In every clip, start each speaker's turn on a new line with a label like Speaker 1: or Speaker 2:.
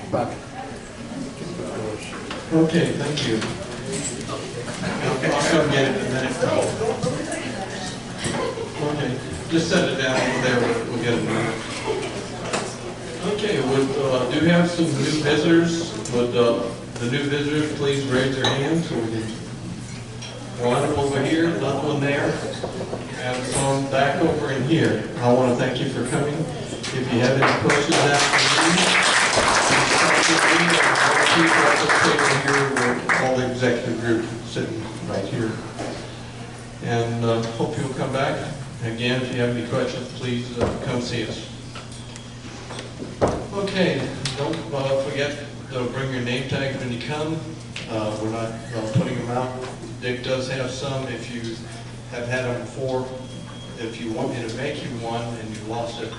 Speaker 1: Okay, thank you. I'll come get it in a minute. Okay, just set it down over there. We'll get it in a minute. Okay, do we have some new visitors? Would the new visitors please raise their hands so we can... One over here, another one there, and some back over in here. I want to thank you for coming. If you have any questions after me, all the executive group sitting right here. And hope you'll come back. Again, if you have any questions, please come see us. Okay, don't forget to bring your name tags when you come. We're not putting them out. Dick does have some. If you have had them before, if you want me to make you one and you lost it,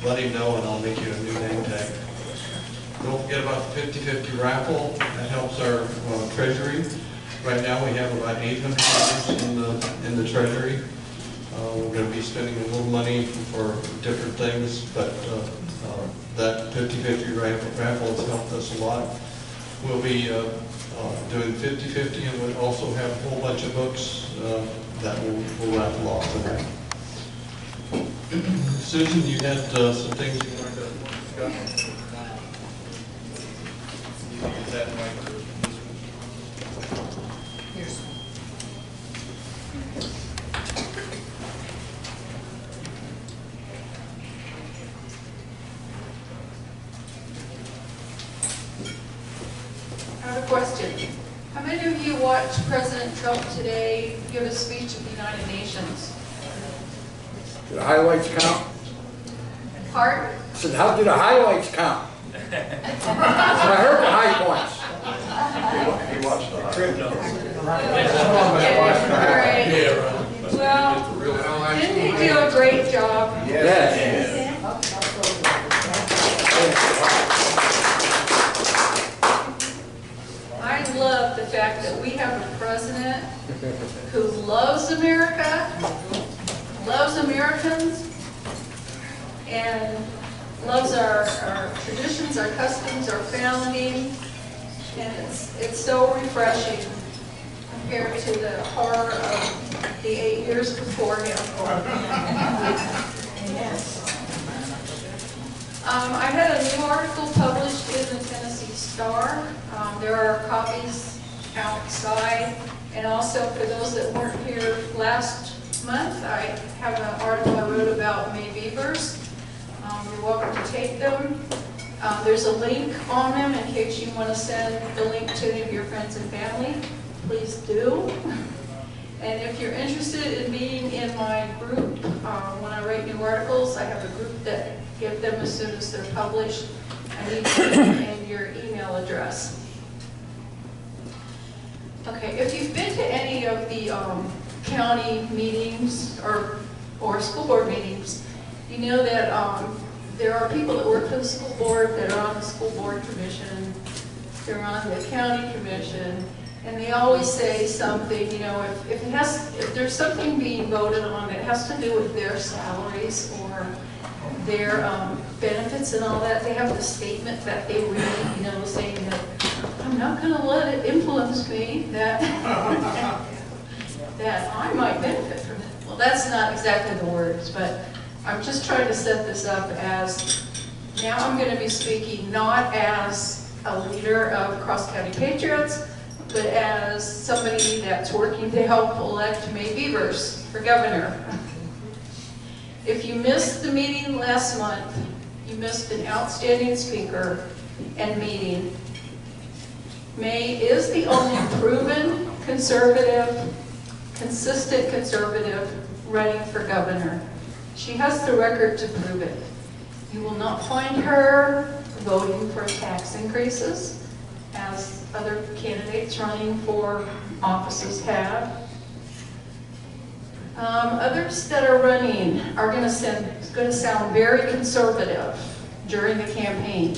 Speaker 1: let him know and I'll make you a new name tag. Don't forget about the 50-50 raffle. That helps our treasury. Right now we have about $800 in the treasury. We're going to be spending a little money for different things, but that 50-50 raffle has helped us a lot. We'll be doing 50-50, and we'll also have a whole bunch of books that we'll raffle off tonight. Susan, you had some things you wanted to discuss? You use that mic. Here's
Speaker 2: I have a question. How many of you watched President Trump today give a speech at the United Nations?
Speaker 3: Do the highlights count?
Speaker 2: Pardon?
Speaker 3: I said, how do the highlights count? I heard the high points.
Speaker 4: He watched the highlights.
Speaker 2: Well, didn't he do a great job?
Speaker 3: Yes.
Speaker 2: I love the fact that we have a president who loves America, loves Americans, and loves our traditions, our customs, our founding, and it's so refreshing compared to the horror of the 8 years before him. I had a new article published in the Tennessee Star. There are copies outside, and also for those that weren't here last month, I have an article I wrote about Baigert. You're welcome to take them. There's a link on them in case you want to send the link to any of your friends and family. Please do. And if you're interested in being in my group, when I write new articles, I have a group that give them as soon as they're published. I need your name and your email address. Okay, if you've been to any of the county meetings or school board meetings, you know that there are people that work for the school board that are on the school board commission, they're on the county commission, and they always say something, you know, if there's something being voted on that has to do with their salaries or their benefits and all that, they have the statement that they read, you know, saying that I'm not going to let it influence me that that I might benefit from it. Well, that's not exactly the words, but I'm just trying to set this up as, now I'm going to be speaking not as a leader of Cross County Patriots, but as somebody that's working to help elect Baigert for governor. If you missed the meeting last month, you missed an outstanding speaker and meeting. May is the only proven conservative, consistent conservative running for governor. She has the record to prove it. You will not find her voting for tax increases, as other candidates running for offices have. Others that are running are going to sound very conservative during the campaign.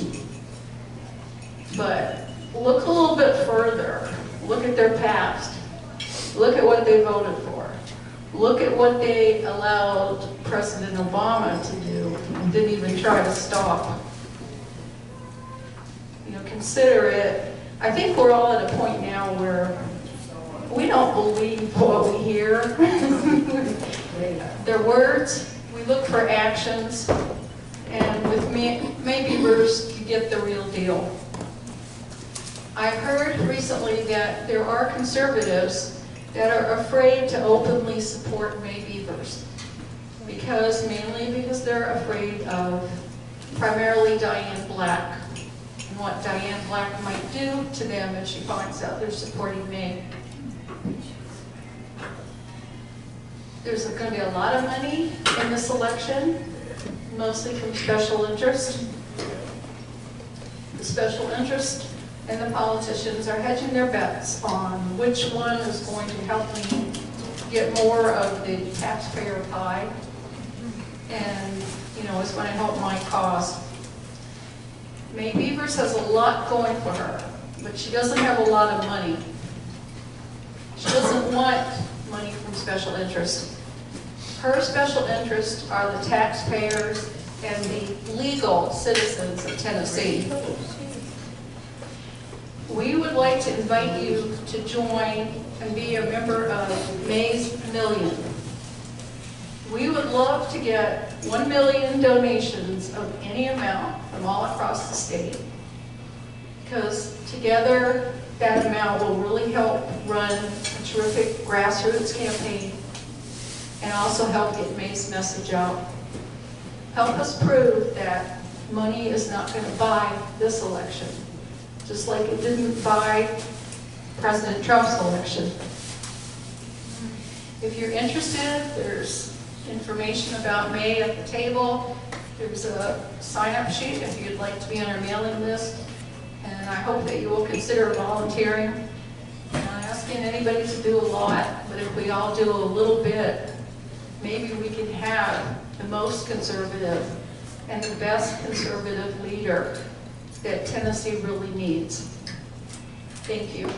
Speaker 2: But look a little bit further. Look at their past. Look at what they voted for. Look at what they allowed President Obama to do and didn't even try to stop. consider it. I think we're all at a point now where we don't believe what we hear. They're words. We look for actions. And with Baigert, you get the real deal. I heard recently that there are conservatives that are afraid to openly support Baigert mainly because they're afraid of primarily Diane Black and what Diane Black might do to them if she finds out they're supporting May. There's going to be a lot of money in this election, mostly from special interest. The special interest and the politicians are hedging their bets on which one is going to help me get more of the taxpayer pie and, you know, is going to help my cause. May Beavers has a lot going for her, but she doesn't have a lot of money. She doesn't want money from special interest. Her special interests are the taxpayers and the legal citizens of Tennessee. We would like to invite you to join and be a member of May's Million. We would love to get 1 million donations of any amount from all across the state, because together that amount will really help run a terrific grassroots campaign and also help get May's message out. Help us prove that money is not going to buy this election, just like it didn't buy President Trump's election. If you're interested, there's information about May at the table. There's a sign-up sheet if you'd like to be on our mailing list. And I hope that you will consider volunteering. I'm not asking anybody to do a lot, but if we all do a little bit, maybe we can have the most conservative and the best conservative leader that Tennessee really needs. Thank you.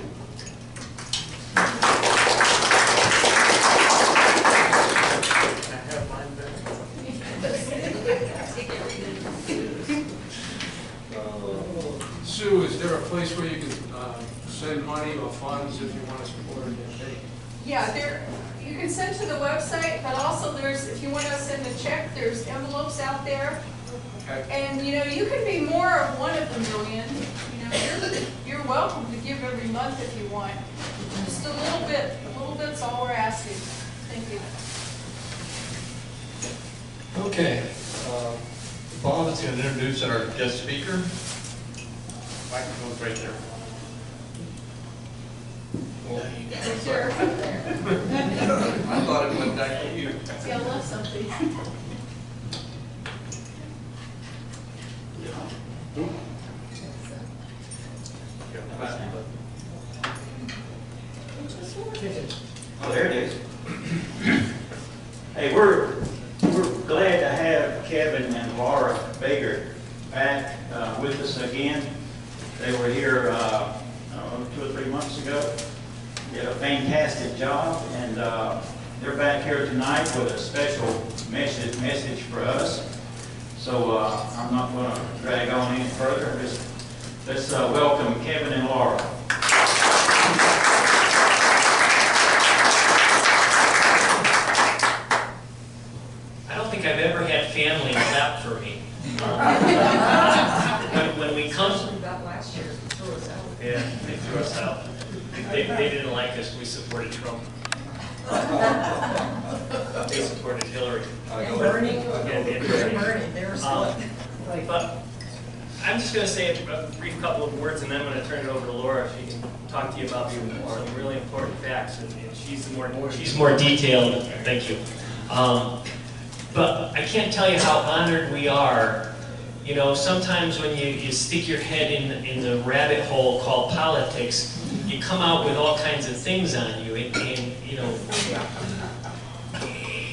Speaker 3: Sue, is there a place where you can send money or funds if you want to support a campaign?
Speaker 2: Yeah, you can send to the website, but also there's, if you want to send a check, there's envelopes out there.
Speaker 3: Okay.
Speaker 2: And you know, you can be more of one of the million. You know, you're welcome to give every month if you want. Just a little bit. A little bit's all we're asking. Thank you.
Speaker 1: Okay, Bob is going to introduce our guest speaker. Microphone's right there.
Speaker 2: Sure.
Speaker 1: I thought it went back to you.
Speaker 2: See, I love something.
Speaker 5: Oh, there it is. Hey, we're glad to have Kevin and Laura Baigert back with us again. They were here 2 or 3 months ago. Did a fantastic job, and they're back here tonight with a special message for us. So I'm not going to drag on any further. Let's welcome Kevin and Laura.
Speaker 6: I don't think I've ever had family clap for me. When we come,
Speaker 7: About last year, threw us out.
Speaker 6: yeah, they threw us out. They didn't like us. We supported Trump. They supported Hillary.
Speaker 7: And Bernie.
Speaker 6: And
Speaker 7: Bernie, they were split.
Speaker 6: But I'm just going to say a brief couple of words, and then I'm going to turn it over to Laura. She can talk to you about some really important facts, and she's more detailed. Thank you. But I can't tell you how honored we are. You know, sometimes when you stick your head in the rabbit hole called politics, you come out with all kinds of things on you, and you know,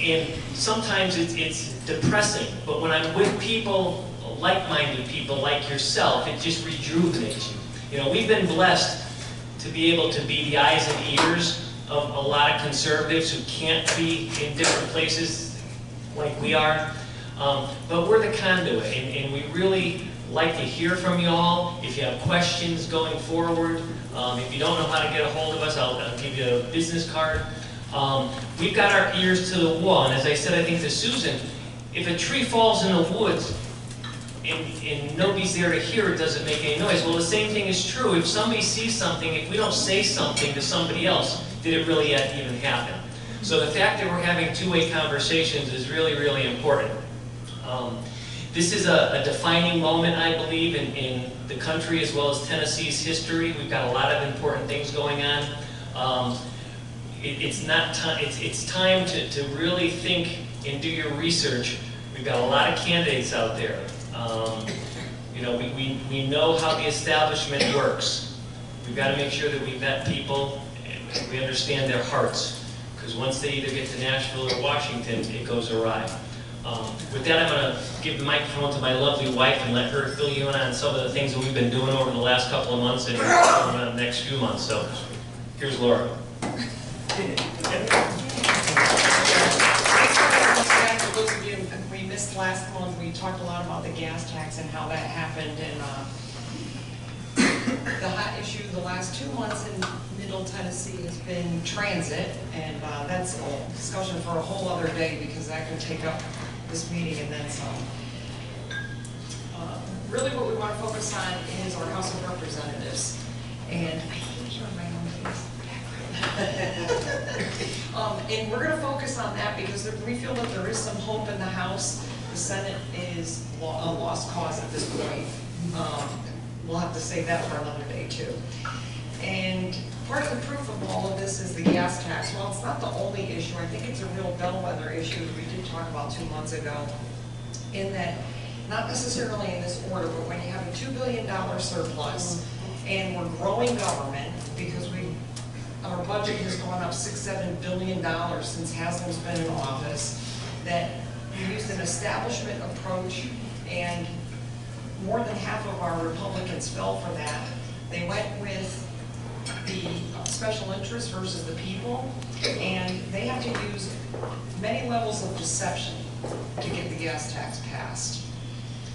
Speaker 6: and sometimes it's depressing. But when I'm with people, like-minded people like yourself, it just rejuvenates you. You know, we've been blessed to be able to be the eyes and ears of a lot of conservatives who can't be in different places like we are. But we're the conduit, and we really like to hear from you all. If you have questions going forward, if you don't know how to get a hold of us, I'll give you a business card. We've got our ears to the wall, and as I said, I think to Susan, if a tree falls in the woods and nobody's there to hear it, doesn't make any noise. Well, the same thing is true. If somebody sees something, if we don't say something to somebody else, did it really even happen? So the fact that we're having two-way conversations is really, really important. This is a defining moment, I believe, in the country as well as Tennessee's history. We've got a lot of important things going on. It's time to really think and do your research. We've got a lot of candidates out there. You know, we know how the establishment works. We've got to make sure that we vet people and we understand their hearts. Because once they either get to Nashville or Washington, it goes awry. With that, I'm going to give the microphone to my lovely wife and let her fill you in on some of the things that we've been doing over the last couple of months and going on the next few months. So, here's Laura.
Speaker 7: For those of you, we missed last month, we talked a lot about the gas tax and how that happened, and the hot issue the last 2 months in Middle Tennessee has been transit, and that's a discussion for a whole other day because that can take up this meeting and then some. Really what we want to focus on is our House of Representatives, and I hate hearing my own voice. And we're going to focus on that because we feel that there is some hope in the House. The Senate is a lost cause at this point. We'll have to save that for another day too. And part of the proof of all of this is the gas tax. Well, it's not the only issue. I think it's a real bellwether issue that we did talk about 2 months ago, in that, not necessarily in this order, but when you have a $2 billion surplus and we're growing government because our budget has gone up $6–7 billion since Haslam's been in office, that we used an establishment approach, and more than half of our Republicans fell for that. They went with the special interest versus the people, and they have to use many levels of deception to get the gas tax passed.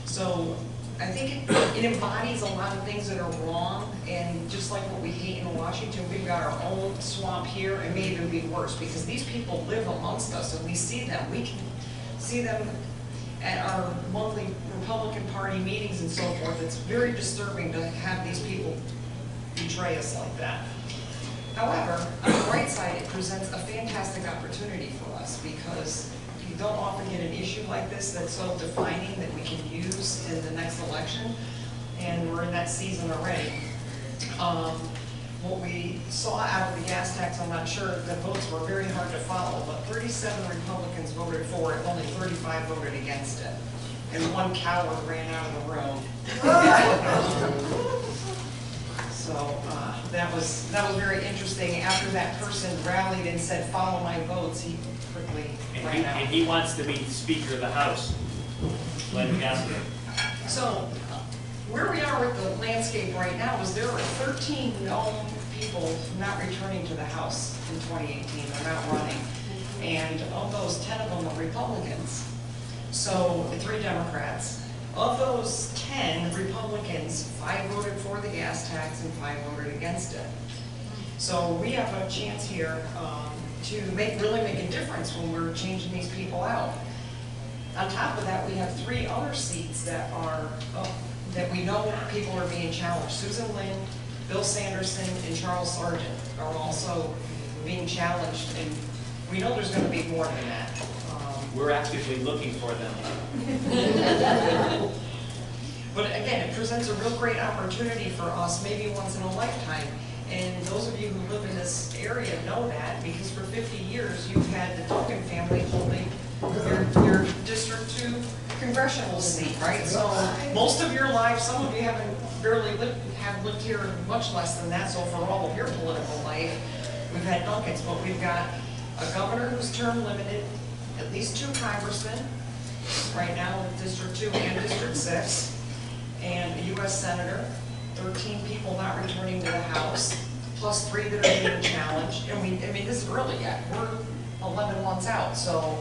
Speaker 7: So I think it embodies a lot of things that are wrong, and just like what we hate in Washington, we've got our own swamp here. It may even be worse because these people live amongst us and we see them. We can see them at our monthly Republican Party meetings and so forth. It's very disturbing to have these people betray us like that. However, on the bright side, it presents a fantastic opportunity for us because you don't often get an issue like this that's so defining that we can use in the next election, and we're in that season already. What we saw out of the gas tax, I'm not sure, the votes were very hard to follow, but 37 Republicans voted for it, only 35 voted against it. And one coward ran out of the room. So that was very interesting. After that person rallied and said, "Follow my votes," he quickly ran out.
Speaker 6: And he wants to be Speaker of the House. Let him ask him.
Speaker 7: So where we are with the landscape right now is there are 13 known people not returning to the House in 2018. They're not running. And of those, 10 of them are Republicans. So 3 Democrats. Of those 10 Republicans, 5 voted for the gas tax and 5 voted against it. So we have a chance here to really make a difference when we're changing these people out. On top of that, we have 3 other seats that are that we know people are being challenged. Susan Lynn, Bill Sanderson, and Charles Sargent are also being challenged, and we know there's going to be more than that.
Speaker 6: We're actively looking for them.
Speaker 7: But again, it presents a real great opportunity for us, maybe once in a lifetime. And those of you who live in this area know that, because for 50 years you've had the Duncan family holding your District 2 congressional seat, right? So most of your life, some of you have lived here much less than that. So for all of your political life, we've had Duncans, but we've got a governor who's term limited, at least 2 congressmen right now with District 2 and District 6, and a U.S. Senator, 13 people not returning to the House, plus 3 that are being challenged. And I mean, this is early yet. We're 11 months out, so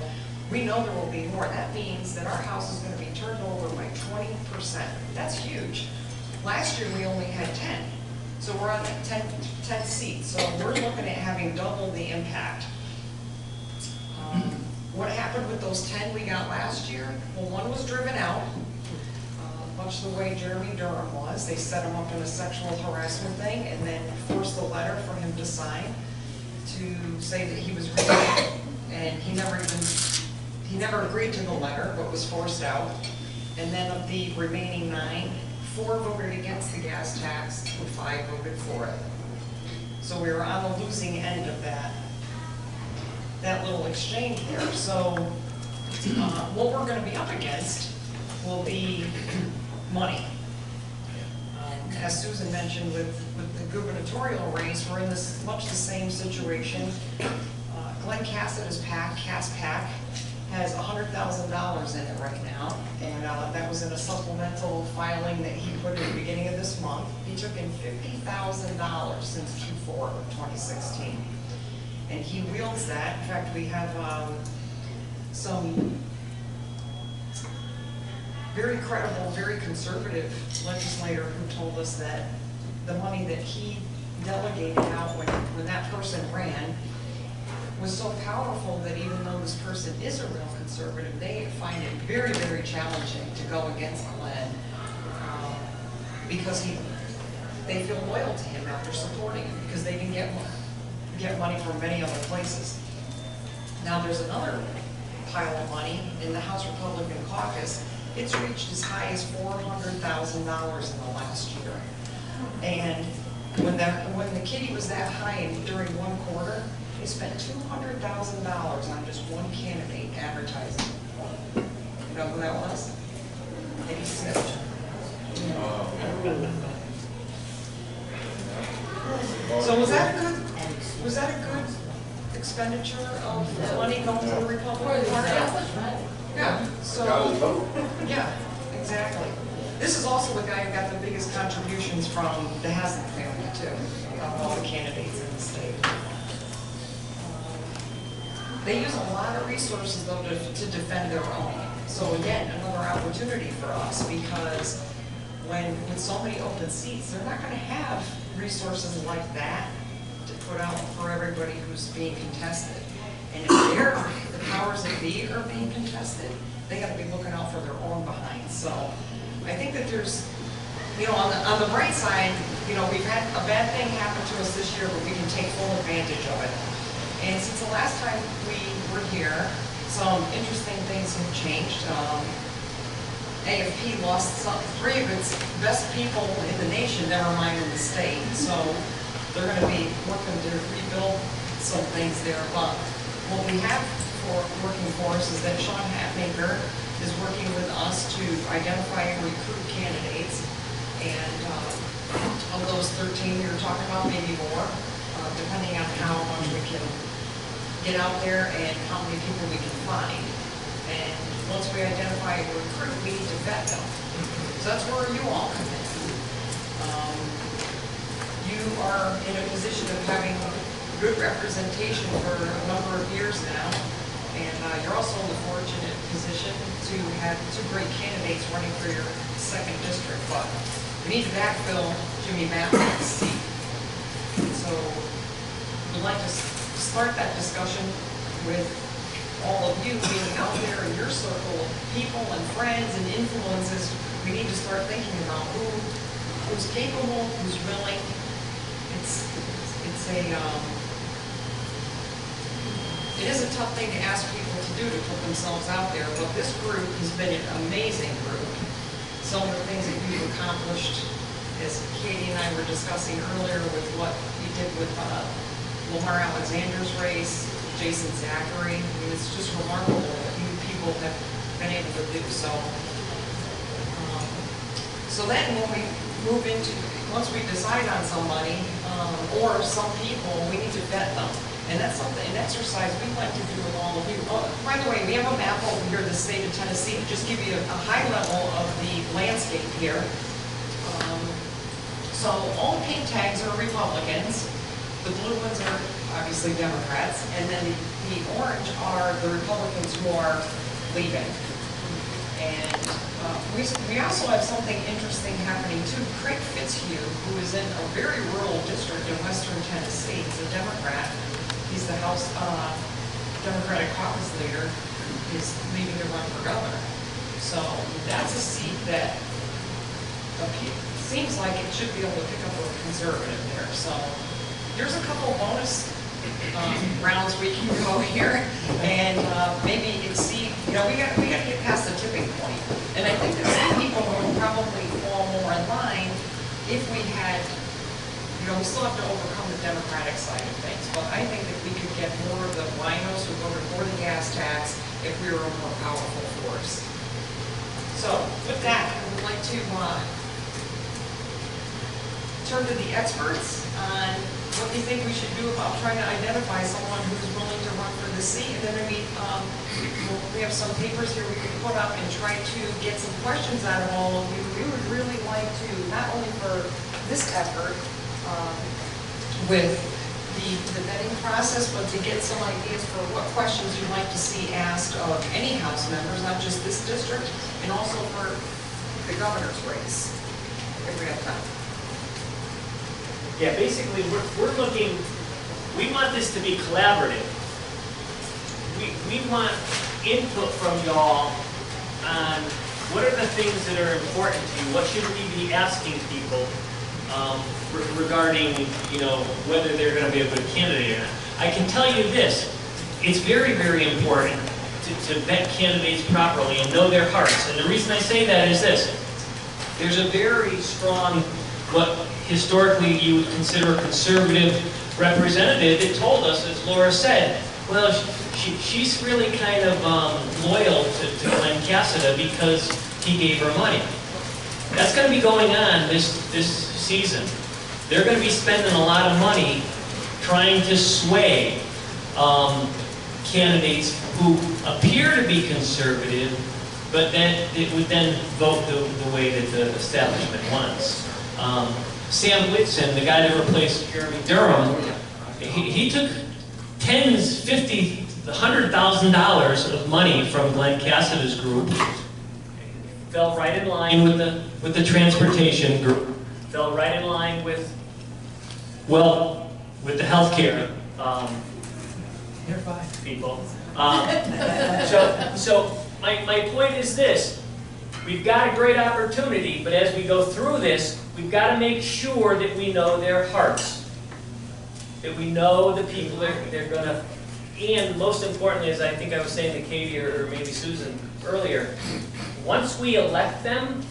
Speaker 7: We know there will be more. That means that our house is gonna be turned over by 20%. That's huge. Last year, we only had 10. So we're on 10 seats. So we're looking at having double the impact. What happened with those 10 we got last year? Well, one was driven out, much the way Jeremy Durham was. They set him up in a sexual harassment thing and then forced a letter for him to sign to say that he was reading, and he never agreed to the letter, but was forced out. And then of the remaining 9, 4 voted against the gas tax, and 5 voted for it. So we were on the losing end of that little exchange there. So what we're going to be up against will be money. As Susan mentioned with the gubernatorial race, we're in much the same situation. Glenn Cassett's PAC, Cass PAC, has $100,000 in it right now, and that was in a supplemental filing that he put at the beginning of this month. He took in $50,000 since Q4 of 2016, and he wields that. In fact, we have some very credible, very conservative legislator who told us that the money that he delegated out when that person ran was so powerful that even though this person is a real conservative, they find it very, very challenging to go against Glenn because they feel loyal to him after supporting him because they can get money from many other places. Now there's another pile of money in the House Republican caucus. It's reached as high as $400,000 in the last year. And when the kitty was that high during one quarter, they spent $200,000 on just one candidate advertising. You know who that was? Eddie Smith. So was that a good expenditure of money going to the Republican Party? Yeah. So. Yeah, exactly. This is also the guy who got the biggest contributions from the Haslam family too, of all the candidates in the state. They use a lot of resources though to defend their own. So again, another opportunity for us because with so many open seats, they're not going to have resources like that to put out for everybody who's being contested. And if the powers that be are being contested, they got to be looking out for their own behind. So I think that there's, on the bright side, we've had a bad thing happen to us this year, but we can take full advantage of it. And since the last time we were here, some interesting things have changed. AFP lost 3 of its best people in the nation, never mind in the state. So they're going to be working to rebuild some things there. But what we have working for us is that Sean Hatmaker is working with us to identify and recruit candidates. And of those 13 we were talking about, maybe more, depending on how much we can get out there and how many people we can find. And once we identify and recruit, we need to vet them. So that's where you all come in. You are in a position of having good representation for a number of years now, and you're also in the fortunate position to have 2 great candidates running for your 2nd district, but we need to backfill Jimmy Matlock's seat. So we'd like to start that discussion with all of you being out there in your circle of people and friends and influences. We need to start thinking about who's capable, who's willing. It is a tough thing to ask people to do, to put themselves out there, but this group has been an amazing group. Some of the things that you've accomplished, as Katie and I were discussing earlier with what you did with Lamar Alexander's race, Jason Zachary, I mean, it's just remarkable what you people have been able to do. So then when we move into, once we decide on somebody, or some people, we need to vet them. And that's an exercise we like to do with all of you. Oh, by the way, we have a map over here of the state of Tennessee to just give you a high level of the landscape here. So all pink tags are Republicans. The blue ones are obviously Democrats, and then the orange are the Republicans who are leaving. And we also have something interesting happening too. Craig Fitzhugh, who is in a very rural district in western Tennessee, he's a Democrat. He's the House Democratic caucus leader, is leaving to run for governor. So that's a seat that seems like it should be able to pick up a conservative there. So there's a couple bonus rounds we can go here, and maybe exceed. You know, we got to get past the tipping point. And I think that some people would probably fall more in line if we had. You know, we still have to overcome the Democratic side of things, but I think that we could get more of the rhinos who voted for the gas tax if we were a more powerful force. So with that, I would like to turn to the experts on what they think we should do about trying to identify someone who's willing to run for the seat. And then maybe we have some papers here we can put up and try to get some questions out of all of you. We would really like to, not only for this effort with the vetting process, but to get some ideas for what questions you'd like to see asked of any House members, not just this district, and also for the governor's race, if we have time.
Speaker 6: Yeah, basically, we're looking, we want this to be collaborative. We want input from y'all on what are the things that are important to you, what should we be asking people regarding, you know, whether they're going to be a good candidate or not. I can tell you this, it's very, very important to vet candidates properly and know their hearts. And the reason I say that is this, there's a very strong, what historically you would consider a conservative representative that told us, as Laura said, well, she's really kind of loyal to Glenn Cassida because he gave her money. That's going to be going on this season. They're going to be spending a lot of money trying to sway candidates who appear to be conservative, but then it would then vote the way that the establishment wants. Sam Whitson, the guy that replaced Jeremy Durham, he took tens, $50,000, $100,000 of money from Glenn Cassida's group, fell right in line with the transportation group, fell right in line with, well, with the healthcare people. So my point is this. We've got a great opportunity, but as we go through this, we've got to make sure that we know their hearts, that we know the people they're going to, and most importantly, as I think I was saying to Katie or maybe Susan earlier, once we elect them,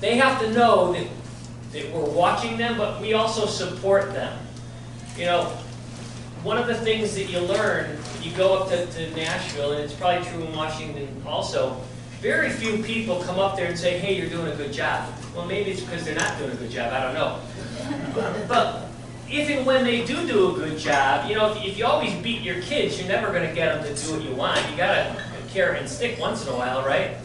Speaker 6: they have to know that we're watching them, but we also support them. You know, one of the things that you learn, you go up to Nashville, and it's probably true in Washington also, very few people come up there and say, hey, you're doing a good job. Well, maybe it's because they're not doing a good job, I don't know. But if and when they do a good job, you know, if you always beat your kids, you're never going to get them to do what you want. You got to carrot and stick once in a while, right?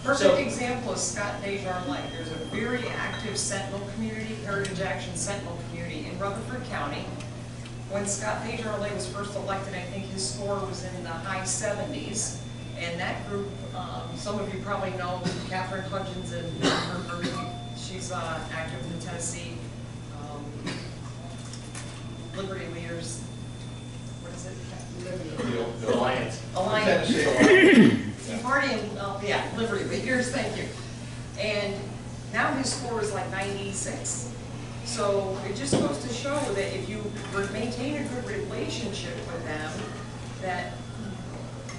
Speaker 7: Perfect example is Scott Desjardins. There's a very active Sentinel community, Heritage Action Sentinel community in Rutherford County. When Scott Desjardins was first elected, I think his score was in the high 70s. And that group, some of you probably know Catherine Hudgens and her group. She's active in the Tennessee Liberty Leaders. What is it?
Speaker 6: The Alliance.
Speaker 7: Alliance. Party and yeah, Liberty Leaders. Thank you. And now his score is like 96. So it just goes to show that if you maintain a good relationship with them, that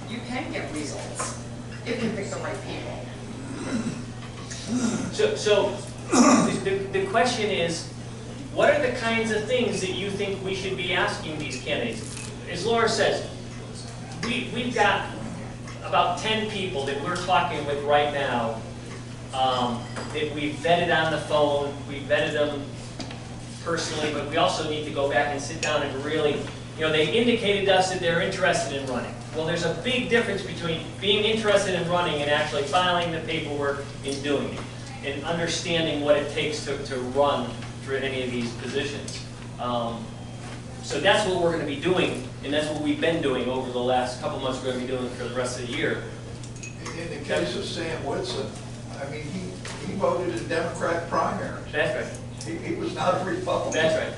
Speaker 7: you can get results if you pick the right people.
Speaker 6: So the question is, what are the kinds of things that you think we should be asking these candidates? As Laura says, we've got about 10 people that we're talking with right now that we've vetted on the phone, we've vetted them personally, but we also need to go back and sit down and really, you know, they indicated to us that they're interested in running. Well, there's a big difference between being interested in running and actually filing the paperwork and doing it, and understanding what it takes to run for any of these positions. So that's what we're going to be doing, and that's what we've been doing over the last couple months. We're going to be doing for the rest of the year.
Speaker 4: In the case of Sam Whitson, I mean, he voted in Democrat primaries.
Speaker 6: That's right.
Speaker 4: He was not a Republican.
Speaker 6: That's right.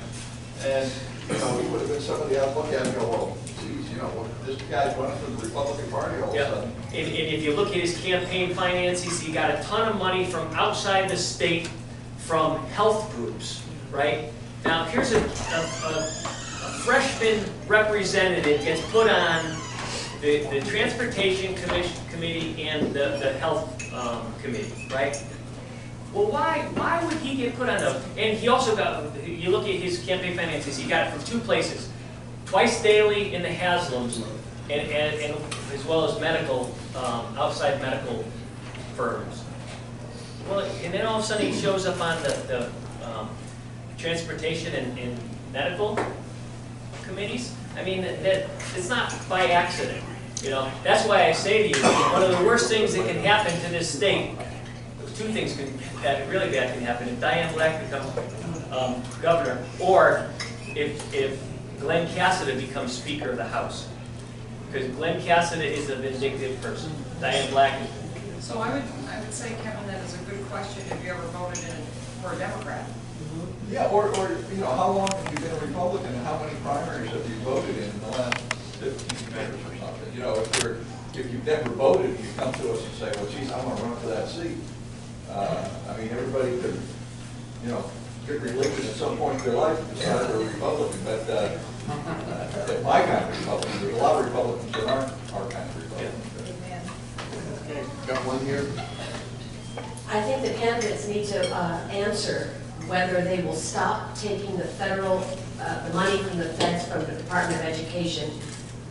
Speaker 4: And, you know, he would have been somebody I'd look at and go, well, geez, you know, this guy's running for the Republican Party all of a
Speaker 6: Yeah.
Speaker 4: sudden.
Speaker 6: And if you look at his campaign finances, he got a ton of money from outside the state, from health groups, right? Now, here's a freshman representative gets put on the Transportation Committee and the Health Committee, right? Well, why would he get put on those? And he also got, you look at his campaign finances, he got it from two places. Twice daily in the Haslams, and as well as medical, outside medical firms. Well, and then all of a sudden he shows up on the transportation and medical committees. I mean, it's not by accident, you know. That's why I say to you, one of the worst things that can happen to this state, two things really bad can happen. If Diane Black becomes governor, or if Glenn Cassidy becomes Speaker of the House. Because Glenn Cassidy is a vindictive person. Diane Black is.
Speaker 7: So I would say, Kevin, that is a good question if you ever voted for a Democrat.
Speaker 4: Yeah, or you know, how long have you been a Republican and how many primaries have you voted in the last 15 years or something? You know, if you've never voted, you come to us and say, well, geez, I want to run for that seat. I mean, everybody could, you know, get reelected at some point in their life and decide they're a Republican, but my kind of Republican, there's a lot of Republicans that aren't our kind of Republican.
Speaker 7: Amen.
Speaker 4: Got one here?
Speaker 8: I think the candidates need to answer whether they will stop taking the federal, the money from the feds, from the Department of Education,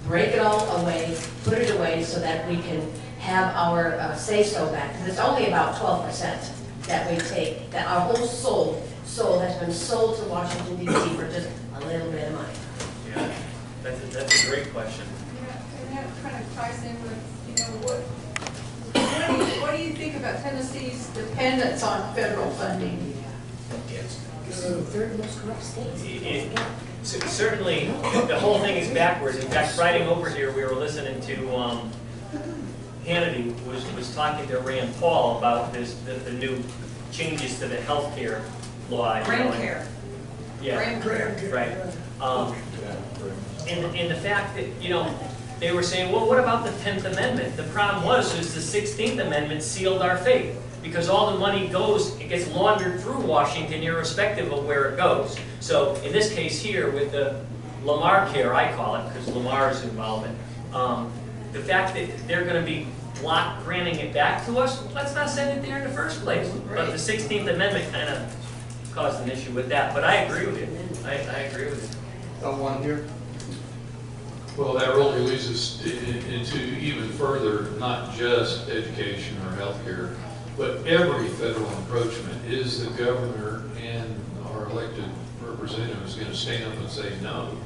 Speaker 8: break it all away, put it away so that we can have our say-so back. Because it's only about 12% that we take, that our whole soul has been sold to Washington, D.C. for just a little bit of money.
Speaker 6: Yeah, that's a great question.
Speaker 2: And that kind of ties in with, you know, what do you think about Tennessee's dependence on federal funding?
Speaker 8: Third most corrupt state.
Speaker 6: Certainly, the whole thing is backwards. In fact, riding over here, we were listening to Hannity was talking to Rand Paul about the new changes to the health care law.
Speaker 7: Grand care.
Speaker 6: Yeah, right. And the fact that, you know, they were saying, well, what about the 10th Amendment? The problem was the 16th Amendment sealed our fate, because all the money it gets laundered through Washington irrespective of where it goes. So in this case here, with the Lamar care, I call it, because Lamar's involvement, the fact that they're going to be granting it back to us, let's not send it there in the first place. But the 16th Amendment kind of caused an issue with that. But I agree with you. I agree with you.
Speaker 4: Someone here?
Speaker 9: Well, that really leads us into even further, not just education or healthcare, but every federal encroachment. Is the governor and our elected representatives going to stand up and say, no,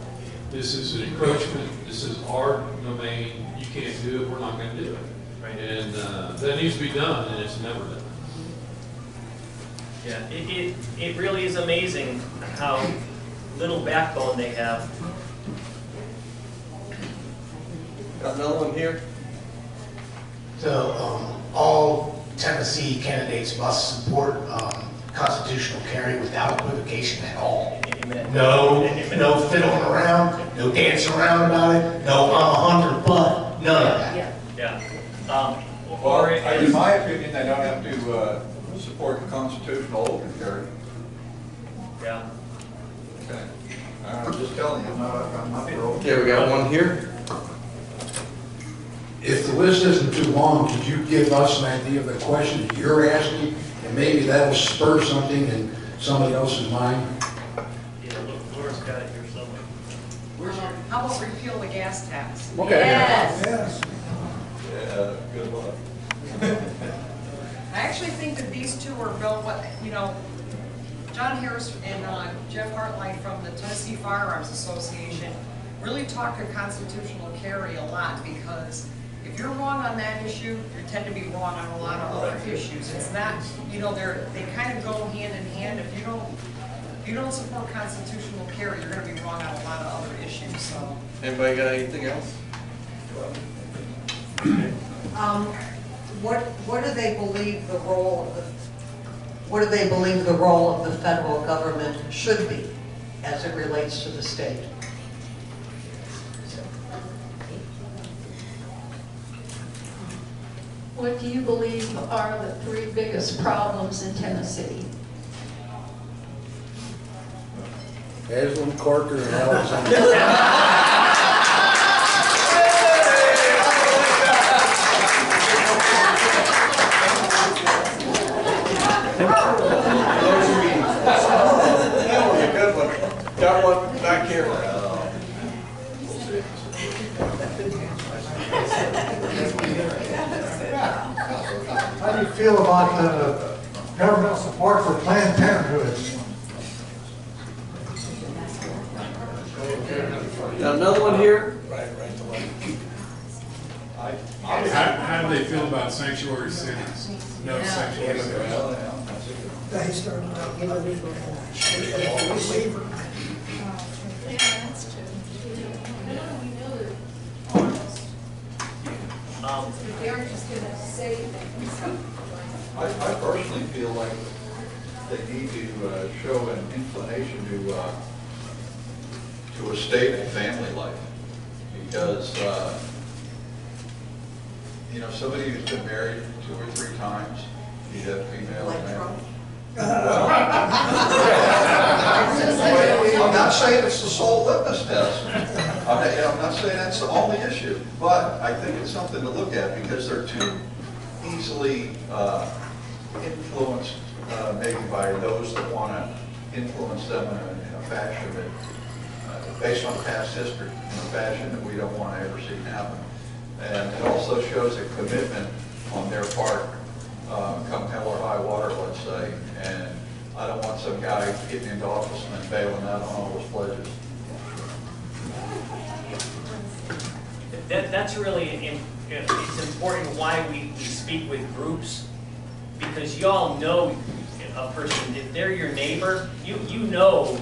Speaker 9: this is an encroachment, this is our domain, you can't do it, we're not going to do it.
Speaker 6: Right.
Speaker 9: And that needs to be done, and it's never done.
Speaker 6: Yeah, it really is amazing how little backbone they have.
Speaker 4: Got another one here?
Speaker 10: So all Tennessee candidates must support constitutional carry without equivocation at all.
Speaker 6: Amen.
Speaker 10: No fiddling around, no dancing around about it, no I'm 100 but, none of that.
Speaker 6: Yeah.
Speaker 4: Well, in my opinion, they don't have to support the constitutional open carry.
Speaker 6: Yeah.
Speaker 4: Okay. I'm just telling you, I'm not for open.
Speaker 1: Okay, we got one here.
Speaker 10: If the list isn't too long, could you give us an idea of the question that you're asking, and maybe that'll spur something in somebody else's mind?
Speaker 6: Yeah, Laura's got it here somewhere.
Speaker 7: How about repeal the gas tax?
Speaker 8: Okay. Yes.
Speaker 10: Yes.
Speaker 4: Yeah, good luck.
Speaker 7: I actually think that these two are built, you know, John Harris and Jeff Hartline from the Tennessee Firearms Association really talk to constitutional carry a lot, because if you're wrong on that issue, you tend to be wrong on a lot of other issues. It's not, you know, they kind of go hand in hand. If you don't support constitutional carry, you're gonna be wrong on a lot of other issues, so.
Speaker 1: Anybody got anything else?
Speaker 11: What do they believe the role of what do they believe the role of the federal government should be as it relates to the state?
Speaker 2: What do you believe are the three biggest problems in Tennessee?
Speaker 10: Haslam, Corker, and Alexander.
Speaker 1: That was a good one. Got one back here.
Speaker 12: How do you feel about the governmental support for Planned Parenthood?
Speaker 1: Got another one here?
Speaker 13: How do they feel about sanctuary cities? No sanctuary cities.
Speaker 12: They started out giving legal waiver.
Speaker 2: They're just going to say things.
Speaker 4: I personally feel like they need to show an inclination to a stable family life, because you know, somebody who's been married 2 or 3 times, you have female.
Speaker 11: Like Trump?
Speaker 4: I'm not saying it's the sole litmus test. I'm not saying that's the only issue, but I think it's something to look at, because they're too easily influenced, maybe by those that want to influence them in a fashion that, based on past history, in a fashion that we don't want to ever see happen. And it also shows a commitment on their part, come hell or high water, let's say. And I don't want some guy getting into office and then bailing out on all his pledges.
Speaker 6: That's really, it's important why we speak with groups, because y'all know a person, if they're your neighbor, you know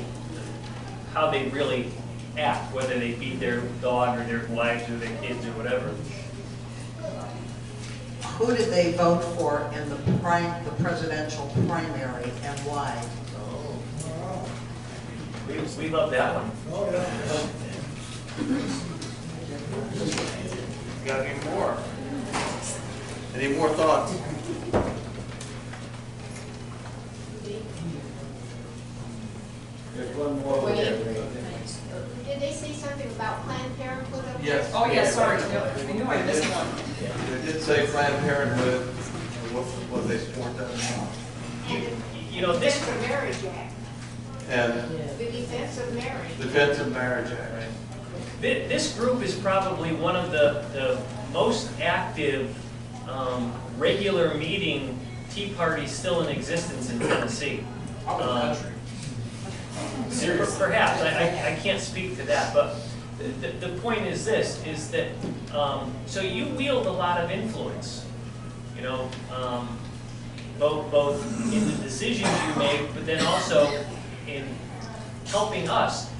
Speaker 6: how they really act, whether they beat their dog or their wives or their kids or whatever.
Speaker 11: Who did they vote for in the presidential primary and why?
Speaker 6: We love that one.
Speaker 1: Got any more? Any more thoughts?
Speaker 5: There's one more.
Speaker 14: Did they say something about Planned Parenthood up there?
Speaker 1: Yes.
Speaker 7: Oh, yeah, sorry, I knew I missed one.
Speaker 1: They did say Planned Parenthood, what they support that
Speaker 6: You know, this,
Speaker 14: Defense of Marriage Act.
Speaker 1: and
Speaker 14: The Defense of Marriage.
Speaker 1: Defense of Marriage Act.
Speaker 6: this group is probably one of the most active, regular meeting Tea Parties still in existence in Tennessee. Perhaps, I can't speak to that, but the point is this, is that, so you wield a lot of influence, you know, both in the decisions you make, but then also in helping us.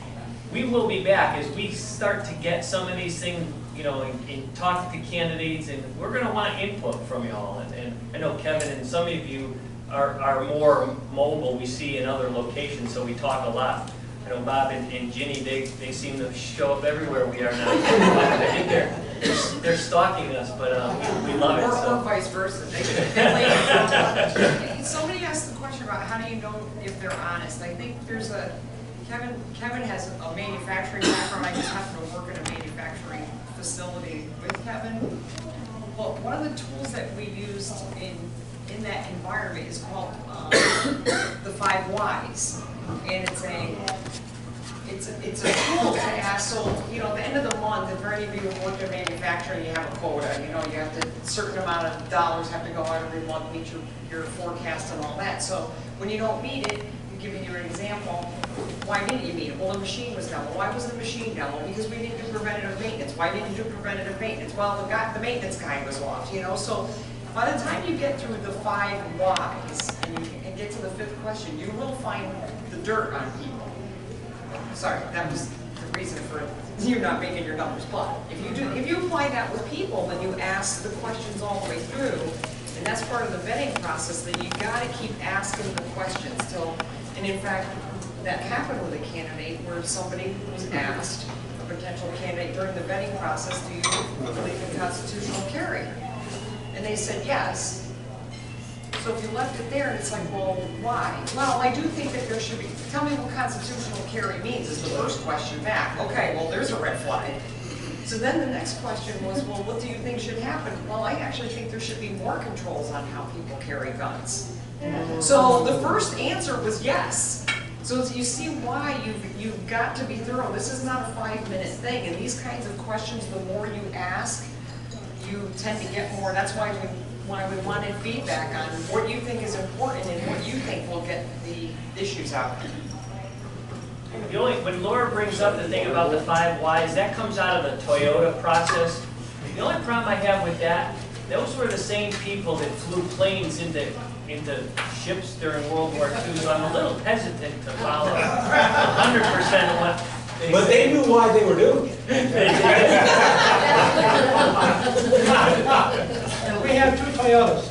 Speaker 6: We will be back as we start to get some of these things, you know, and talk to candidates, and we're going to want input from y'all. And I know Kevin and some of you are more mobile. We see in other locations, so we talk a lot. I know Bob and Ginny, they seem to show up everywhere we are now. I think they're stalking us, but we love it.
Speaker 7: Or vice versa. Somebody asked the question about how do you know if they're honest. I think there's Kevin has a manufacturing background. I just happen to work in a manufacturing facility with Kevin. Well, one of the tools that we used in that environment is called the 5 Whys, and it's a tool to ask. So, you know, at the end of the month, if any of you have worked in manufacturing, you have a quota. You know, you have to, a certain amount of dollars have to go out every month, meet your forecast and all that. So when you don't meet it, giving you an example, why didn't you meet it? Well, the machine was down. Well, why was the machine down? Well, because we didn't do preventative maintenance. Why didn't you do preventative maintenance? Well, the maintenance guy was off, you know. So by the time you get through the 5 whys and you get to to the fifth question, you will find the dirt on people. Sorry, that was the reason for you not making your numbers. But if you apply that with people, then you ask the questions all the way through, and that's part of the vetting process. Then you got to keep asking the questions till, and in fact, that happened with a candidate where somebody was asked, a potential candidate during the vetting process, do you believe in constitutional carry? And they said yes. So if you left it there, and it's like, well, why? Well, I do think that there should be, tell me what constitutional carry means is the first question back. Okay, well, there's a red flag. So then the next question was, well, what do you think should happen? Well, I actually think there should be more controls on how people carry guns. So the first answer was yes. So you see why you've got to be thorough. This is not a 5-minute thing, and these kinds of questions, the more you ask, you tend to get more. That's why we wanted feedback on what you think is important and what you think will get the issues out.
Speaker 6: When Laura brings up the thing about the 5 whys, that comes out of the Toyota process. The only problem I have with that, those were the same people that flew planes into ships during World War II, so I'm a little hesitant to follow 100% of what they
Speaker 15: But they knew why they were doing it.
Speaker 12: We have 2 Toyotas.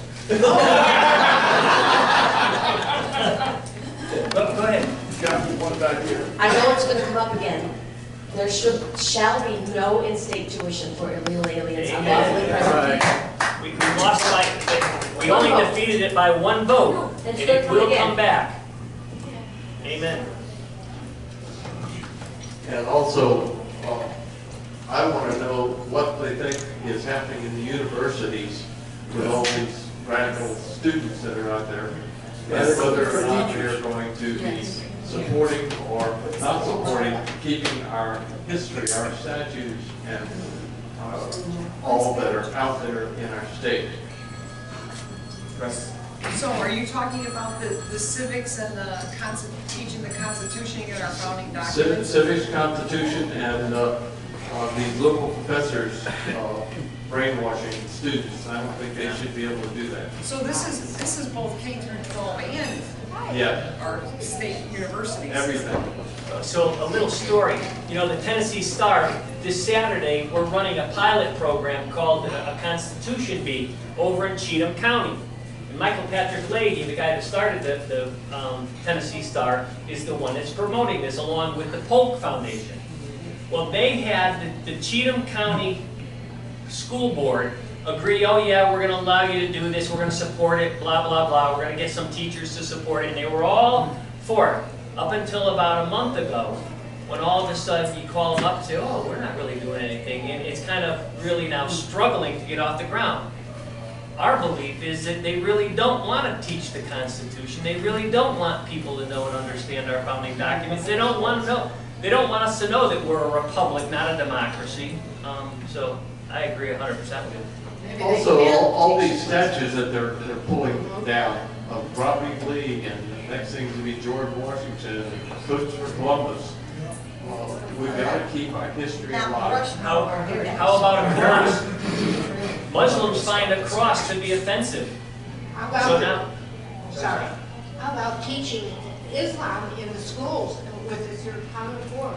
Speaker 6: Go ahead.
Speaker 13: One back here.
Speaker 8: I know it's going to come up again. There shall be no in-state tuition for illegal aliens unlawfully present.
Speaker 6: We lost we only defeated it by 1 vote, and it will come back. Amen.
Speaker 1: And also, I want to know what they think is happening in the universities with all these radical students that are out there, and whether or not they're going to be supporting or not supporting keeping our history, our statues, and all that are out there in our state.
Speaker 7: So are you talking about the civics and teaching the Constitution and our founding documents?
Speaker 1: Civics, Constitution, and these local professors brainwashing students. I don't think they should be able to do that.
Speaker 7: So this is both K through 12 and our state universities.
Speaker 1: Everything.
Speaker 6: So a little story. You know, the Tennessee Star, this Saturday, we're running a pilot program called a Constitution Bee over in Cheatham County. And Michael Patrick Leahy, the guy that started the Tennessee Star, is the one that's promoting this along with the Polk Foundation. Well, they had the Cheatham County School Board agree, oh yeah, we're going to allow you to do this, we're going to support it, blah, blah, blah, we're going to get some teachers to support it, and they were all for it. Up until about a month ago, when all of a sudden you call them up and say, oh, we're not really doing anything, and it's kind of really now struggling to get off the ground. Our belief is that they really don't want to teach the Constitution. They really don't want people to know and understand our founding documents. They don't want to know. They don't want us to know that we're a republic, not a democracy. So I agree 100% with you.
Speaker 1: Also, all these statues that they're pulling down of Robbie Lee, and the next thing to be George Washington and Christopher Columbus. We've got to keep our history alive.
Speaker 6: How about a cross? Muslims find a cross to be offensive.
Speaker 14: How about,
Speaker 6: So now,
Speaker 14: sorry, how about teaching Islam in the schools with this your common core?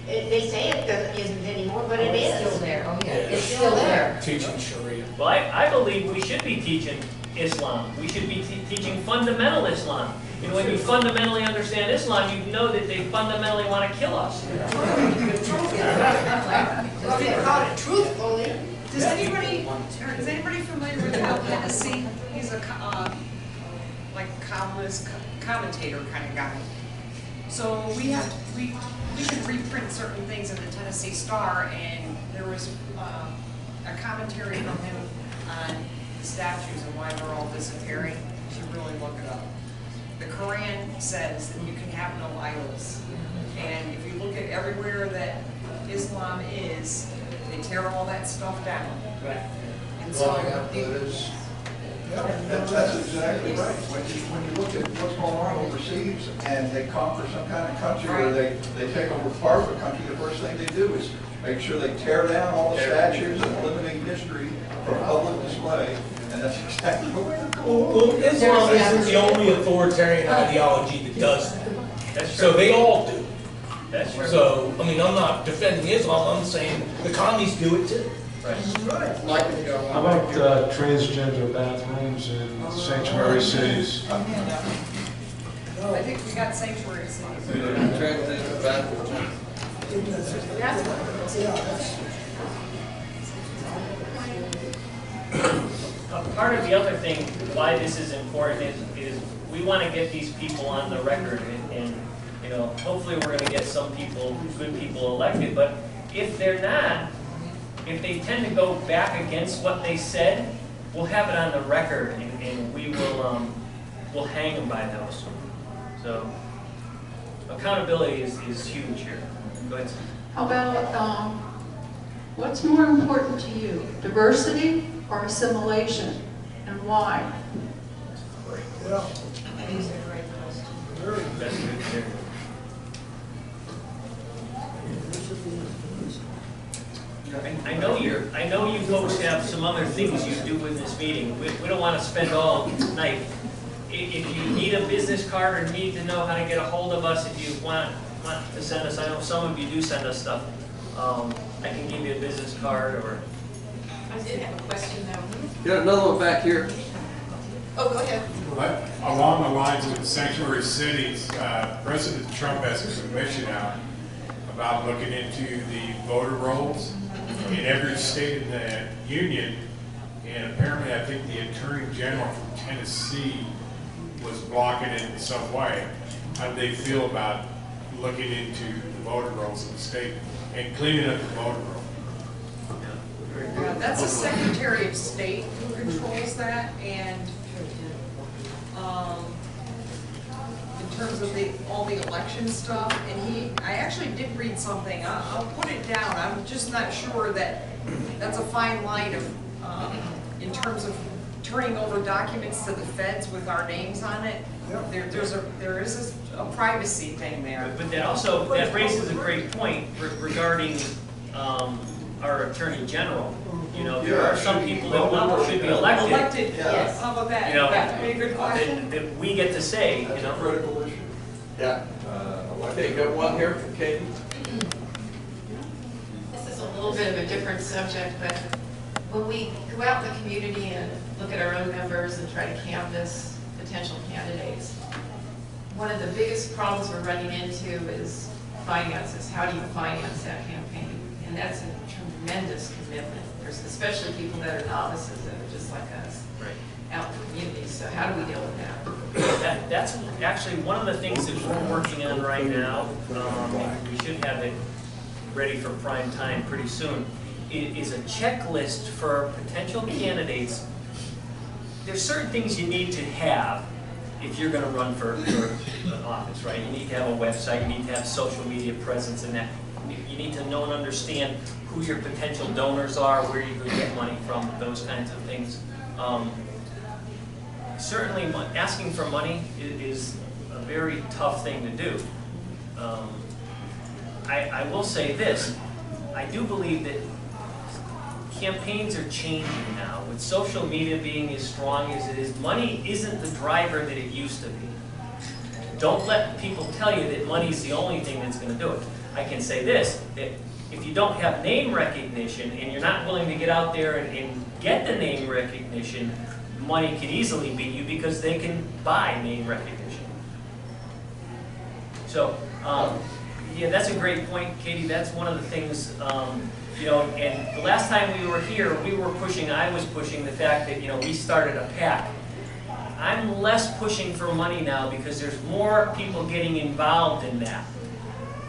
Speaker 14: They say it isn't anymore, but it is.
Speaker 8: It's still there. Oh, yeah.
Speaker 14: It's still there.
Speaker 13: Teaching Sharia.
Speaker 6: well, I believe we should be teaching Islam. We should be teaching fundamental Islam. And when you fundamentally understand Islam, you know that they fundamentally want to kill us.
Speaker 14: Well, they call it truthfully.
Speaker 7: Is anybody familiar with Al Hennessy? He's a columnist, commentator kind of guy. So we can reprint certain things in the Tennessee Star, and there was a commentary from him on the statues and why they're all disappearing. You should really look it up. The Quran says that you can have no idols, and if you look at everywhere that Islam is, they tear all that stuff down.
Speaker 6: Right.
Speaker 7: And so
Speaker 4: That's exactly right. When you look at what's going on overseas and they conquer some kind of country where they take over part of a country, the first thing they do is make sure they tear down all the statues and eliminate history from public display. And that's exactly what we're doing.
Speaker 15: Well, Islam isn't the only authoritarian ideology that does that.
Speaker 6: That's
Speaker 15: So
Speaker 6: true.
Speaker 15: they all do.
Speaker 6: That's true.
Speaker 15: So, I mean, I'm not defending Islam, I'm saying the commies do it too.
Speaker 16: How about transgender bathrooms in sanctuary cities?
Speaker 7: I think we got sanctuary cities.
Speaker 1: Transgender bathrooms.
Speaker 6: Part of the other thing, why this is important is we want to get these people on the record and you know, hopefully we're going to get some people, good people elected, but if they're not, if they tend to go back against what they said, we'll have it on the record and we will we'll hang them by those. So accountability is huge here. Go ahead.
Speaker 2: How about, what's more important to you, diversity or assimilation, and why?
Speaker 6: That's good there. I know you folks have some other things you do in this meeting. We don't want to spend all night. If you need a business card or need to know how to get a hold of us, if you want to send us, I know some of you do send us stuff. I can give you a business card or.
Speaker 7: I did have a question though.
Speaker 1: Got another one back here.
Speaker 7: Oh, go ahead.
Speaker 13: But along the lines of sanctuary cities, President Trump has a commission out about looking into the voter rolls in every state in the union, and apparently I think the Attorney General from Tennessee was blocking it in some way. How do they feel about looking into the voter rolls in the state and cleaning up the voter roll?
Speaker 7: Yeah, that's the Secretary of State who controls that, and in terms of all the election stuff, and I actually did read something, I'll put it down, I'm just not sure that that's a fine line of, in terms of turning over documents to the feds with our names on it. There is a privacy thing there.
Speaker 6: But that raises a great point regarding our Attorney General. You know, there are some people that should be elected.
Speaker 7: Elected, yes. How about that?
Speaker 6: You know,
Speaker 7: That would be a good question.
Speaker 6: that we get to say, you
Speaker 4: That's a
Speaker 6: know.
Speaker 4: critical issue.
Speaker 1: Yeah. Okay, got one here from Katie.
Speaker 17: This is a little bit of a different subject, but when we go out in the community and look at our own members and try to canvass potential candidates, one of the biggest problems we're running into is finances. How do you finance that campaign? And that's a tremendous commitment. There's especially people that are novices that are just like us out in the community. So how do we deal with that?
Speaker 6: That's actually one of the things that we're working on right now. We should have it ready for prime time pretty soon. Is a checklist for potential candidates. There's certain things you need to have if you're going to run for an office, right? You need to have a website, you need to have social media presence, and that you need to know and understand who your potential donors are, where you can get money from, those kinds of things. Certainly, asking for money is a very tough thing to do. I will say this, I do believe that campaigns are changing now. With social media being as strong as it is, money isn't the driver that it used to be. Don't let people tell you that money is the only thing that's going to do it. I can say this, that if you don't have name recognition and you're not willing to get out there and get the name recognition, money can easily beat you because they can buy name recognition. So, yeah, that's a great point, Katie. That's one of the things, you know, and the last time we were here, I was pushing the fact that, you know, we started a PAC. I'm less pushing for money now because there's more people getting involved in that.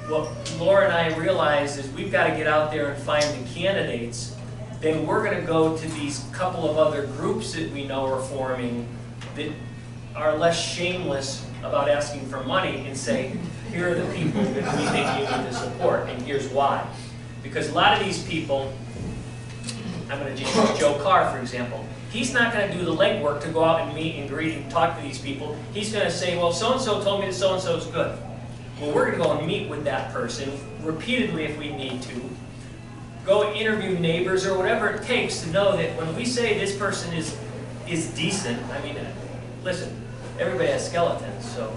Speaker 6: What Laura and I realized is we've got to get out there and find the candidates. Then we're going to go to these couple of other groups that we know are forming that are less shameless about asking for money and say, here are the people that we think you need to support, and here's why. Because a lot of these people, I'm going to just use Joe Carr, for example. He's not going to do the legwork to go out and meet and greet and talk to these people. He's going to say, well, so-and-so told me that so-and-so is good. Well, we're going to go and meet with that person repeatedly if we need to. Go interview neighbors or whatever it takes to know that when we say this person is is decent. I mean, listen, everybody has skeletons, so.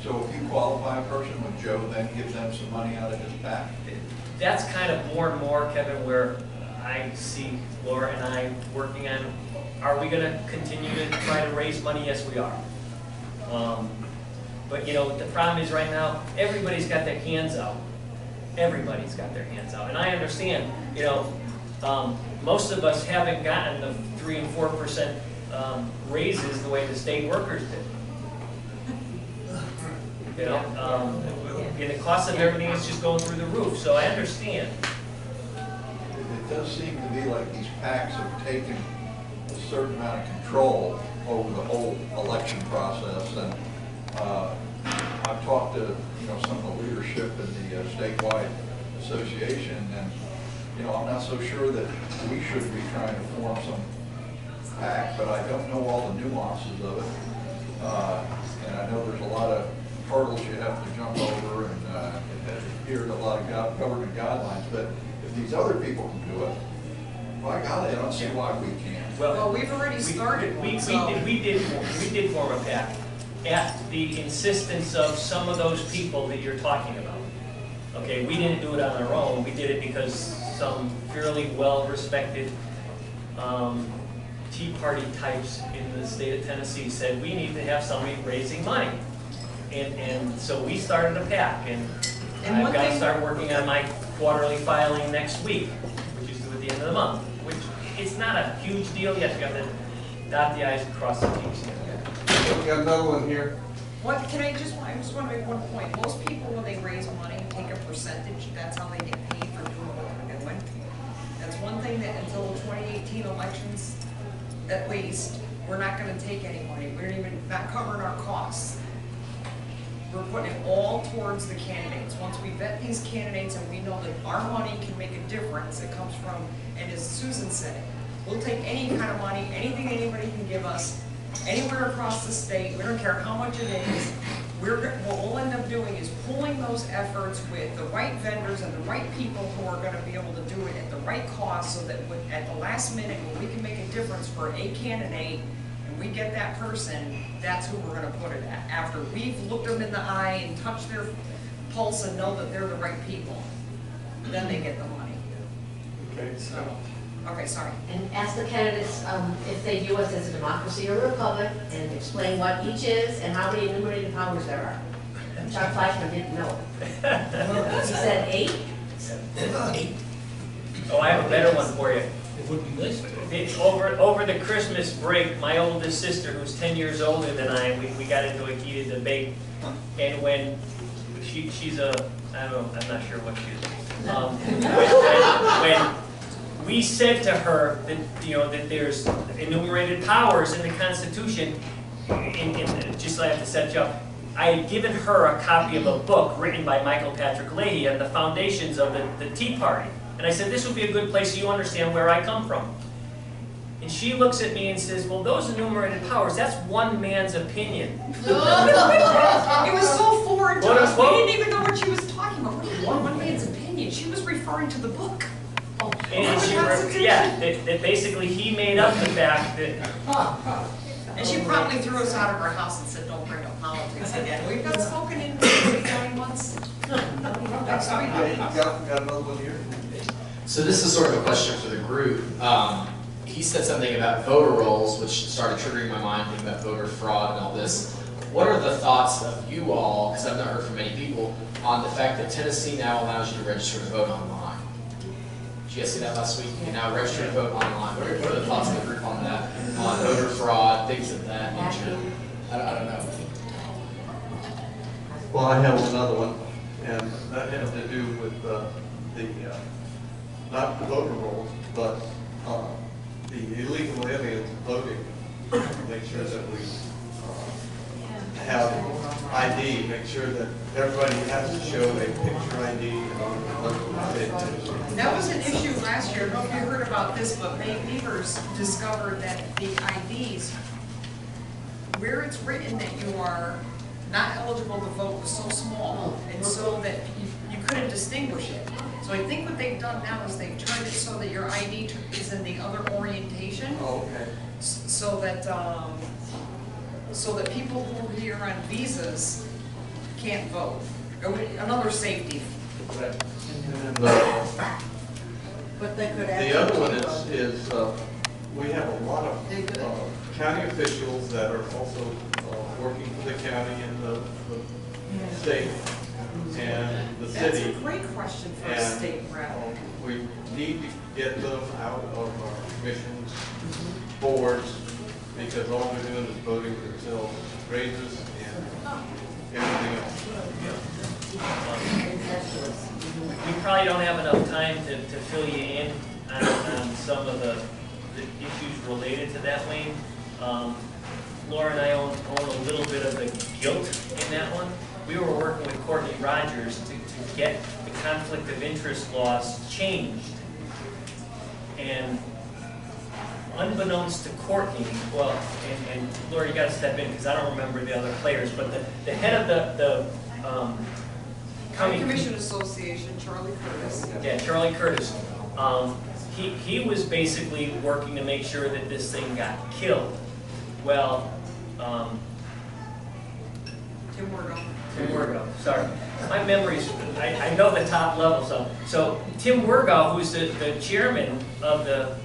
Speaker 4: So if you qualify a person, would Joe then give them some money out of his PAC?
Speaker 6: That's kind of more and more, Kevin, where I see Laura and I working on, are we gonna continue to try to raise money? Yes, we are. But you know, the problem is right now, everybody's got their hands out. Everybody's got their hands out. And I understand, you know, most of us haven't gotten the 3 and 4% raises the way the state workers did. You know, and the cost of everything is just going through the roof, so I understand.
Speaker 4: It does seem to be like these PACs have taken a certain amount of control over the whole election process, and I've talked to some of the leadership in the statewide association, and I'm not so sure that we should be trying to form some PAC, but I don't know all the nuances of it, and I know there's a lot of hurdles you have to jump over, and it has adhered to a lot of government guidelines. But if these other people can do it, by golly, I don't see why we can't.
Speaker 7: Well, we've already started.
Speaker 6: We did form a PAC at the insistence of some of those people that you're talking about. Okay, we didn't do it on our own. We did it because some fairly well-respected Tea Party types in the state of Tennessee said we need to have somebody raising money. And so we started a PAC, and I've got to start working on my quarterly filing next week, which is due at the end of the month, which it's not a huge deal. Yes, you have to dot the I's and cross the T's.
Speaker 16: We got another one here.
Speaker 7: What, I just want to make one point. Most people, when they raise money, take a percentage. That's how they get paid for doing what they're doing. That's one thing that until the 2018 elections, at least, we're not going to take any money. We're not covering our costs. We're putting it all towards the candidates. Once we vet these candidates and we know that our money can make a difference, it comes from, and as Susan said, we'll take any kind of money, anything anybody can give us, anywhere across the state. We don't care how much it is. What we'll end up doing is pooling those efforts with the right vendors and the right people who are going to be able to do it at the right cost, so that at the last minute when we can make a difference for a candidate and we get that person, that's who we're going to put it at. After we've looked them in the eye and touched their pulse and know that they're the right people, then they get the money.
Speaker 16: Okay.
Speaker 7: So, okay, sorry.
Speaker 8: And ask the candidates if they view us as a democracy or a republic, and explain what each is and how many enumerated powers there are. Chuck Fleischman didn't know. He said 8?
Speaker 6: 8. Oh, I have a better one for you.
Speaker 15: It would be nice.
Speaker 6: Over the Christmas break, my oldest sister, who's 10 years older than I, we got into a heated debate. And when she's a, I don't know, I'm not sure what she is. When we said to her that, that there's enumerated powers in the Constitution, just so I have to set you up, I had given her a copy of a book written by Michael Patrick Leahy on the foundations of the Tea Party. And I said, this would be a good place so you understand where I come from. And she looks at me and says, well, those enumerated powers, that's one man's opinion.
Speaker 7: It was so foreign to us. We didn't even know what she was talking about. What do you want, one man's opinion? She was referring to the book.
Speaker 6: And that basically he made up the fact that...
Speaker 7: And she probably threw us out of her house and said, don't bring up politics again. We've not spoken in 9 months. Next week.
Speaker 4: Got another one here?
Speaker 18: So this is sort of a question for the group. He said something about voter rolls, which started triggering my mind, thinking about voter fraud and all this. What are the thoughts of you all, because I've not heard from many people, on the fact that Tennessee now allows you to register to vote online? Did you guys see that last week? You can now register to vote online. What are the thoughts of the group on that? On voter fraud, things of that nature? I don't know.
Speaker 1: Well, I have another one, and that has to do with not the voter rolls, but the illegal aliens voting. Make sure that we have ID, make sure that everybody has to show a picture ID in order to vote.
Speaker 7: That was an issue last year. I don't know if you heard about this, but May Beavers discovered that the IDs, where it's written that you are not eligible to vote was so small, and so that you couldn't distinguish it. So I think what they've done now is they've turned it so that your ID is in the other orientation.
Speaker 4: Oh, okay.
Speaker 7: So that people who are here on visas can't vote. Another safety.
Speaker 1: Right. And
Speaker 11: But they could
Speaker 1: the other one is we have a lot of county officials that are also working for the county and the state and the city.
Speaker 7: That's a great question for a state rep.
Speaker 1: We need to get them out of our commissions, boards, because all they're doing is voting for themselves, raises and everything else.
Speaker 6: We probably don't have enough time to fill you in on some of the issues related to that, Wayne. Laura and I own a little bit of the guilt in that one. We were working with Courtney Rogers to get the conflict of interest laws changed. And unbeknownst to Courtney, well, and Laura, you got to step in because I don't remember the other players, but the head of the
Speaker 7: County Commission Association, Charlie Curtis.
Speaker 6: Yeah, Charlie Curtis. He was basically working to make sure that this thing got killed. Well,
Speaker 7: Tim
Speaker 6: Wergo, sorry. My memory's, I know the top level, so Tim Wergo, who's the chairman of the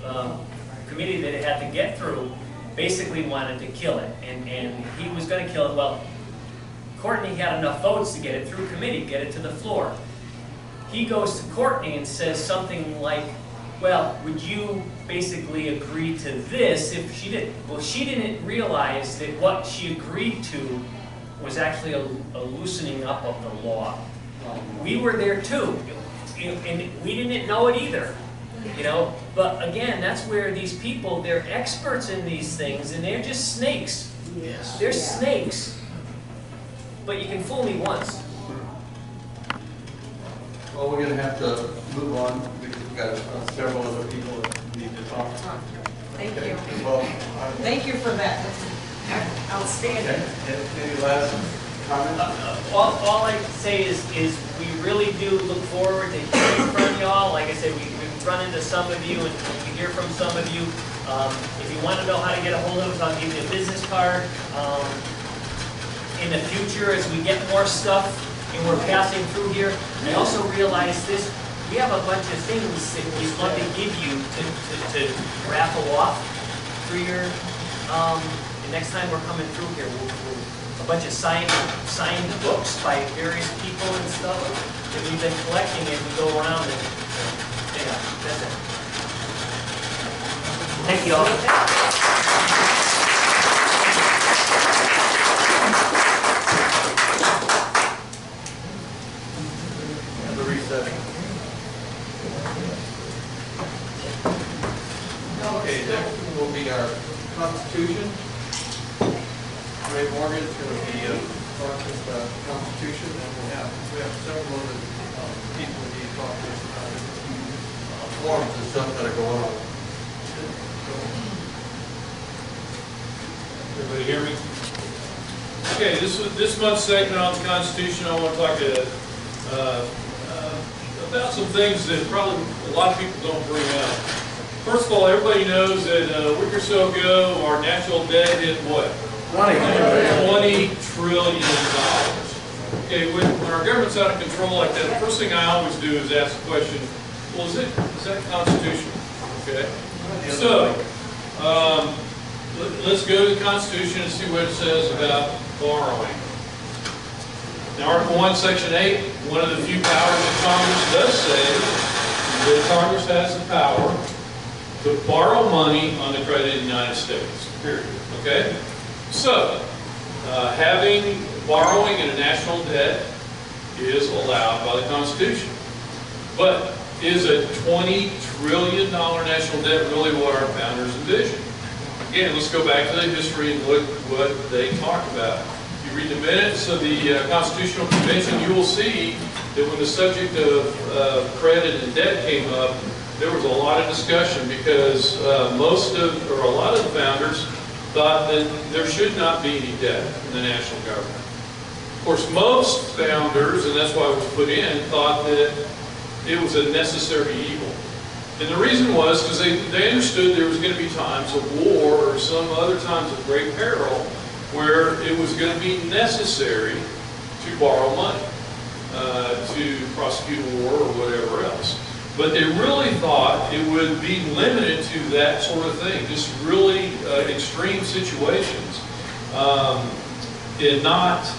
Speaker 6: committee that it had to get through, basically wanted to kill it, and he was going to kill it. Well, Courtney had enough votes to get it through committee, get it to the floor. He goes to Courtney and says something like, well, would you basically agree to this if she did? Well, she didn't realize that what she agreed to was actually a loosening up of the law. We were there too, and we didn't know it either. You know, but again, that's where these people, they're experts in these things, and they're just snakes.
Speaker 1: Yes.
Speaker 6: They're snakes. But you can fool me once.
Speaker 1: Well, we're going to have to move on because we've got several other people that need to talk.
Speaker 7: Thank
Speaker 1: Okay.
Speaker 7: you.
Speaker 1: Well,
Speaker 7: Thank you for that. That's outstanding.
Speaker 1: okay. Any last comments?
Speaker 6: All I can say is we really do look forward to hearing from y'all. Like I said, we've run into some of you and we hear from some of you. If you want to know how to get a hold of us, I'll give you a business card. In the future, as we get more stuff and we're passing through here, I also realize this, we have a bunch of things that we'd love to give you to raffle off through your, the next time we're coming through here. We'll a bunch of signed books by various people and stuff that we've been collecting as we go around. And yeah, that's it. Thank you all.
Speaker 1: The resetting. Okay, next will be our Constitution. Ray Morgan's going to be talking about the Constitution, and we have several other people we need to talk to about forms and stuff that are going on.
Speaker 9: Everybody hear me? Okay, this month's segment on the Constitution, I want to talk about some things that probably a lot of people don't bring up. First of all, everybody knows that a week or so ago, our national debt hit what? $20 trillion. Okay, when our government's out of control like that, the first thing I always do is ask the question, well, is that constitutional? Okay, so let's go to the Constitution and see what it says about borrowing. Now, Article 1, Section 8, one of the few powers that Congress does say that Congress has the power to borrow money on the credit of the United States, period. Okay? So, borrowing in a national debt is allowed by the Constitution. But is a $20 trillion national debt really what our founders envisioned? Again, let's go back to the history and look what they talked about. If you read the minutes of the Constitutional Convention, you will see that when the subject of credit and debt came up, there was a lot of discussion because a lot of the founders thought that there should not be any debt in the national government. Of course, most founders, and that's why it was put in, thought that it was a necessary evil. And the reason was because they understood there was going to be times of war or some other times of great peril where it was going to be necessary to borrow money to prosecute a war or whatever else. But they really thought it would be limited to that sort of thing, just really extreme situations, and not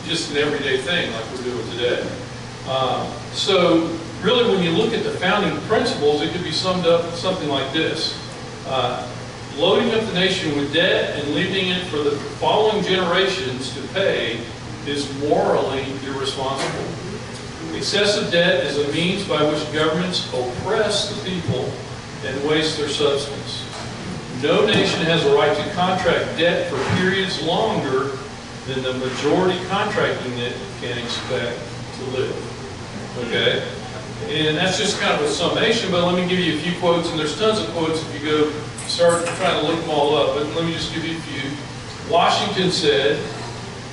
Speaker 9: just an everyday thing like we're doing today. So really, when you look at the founding principles, it could be summed up something like this. Loading up the nation with debt and leaving it for the following generations to pay is morally irresponsible. Excessive debt is a means by which governments oppress the people and waste their substance. No nation has a right to contract debt for periods longer than the majority contracting it can expect to live. Okay? And that's just kind of a summation, but let me give you a few quotes, and there's tons of quotes if you go start trying to look them all up, but let me just give you a few. Washington said,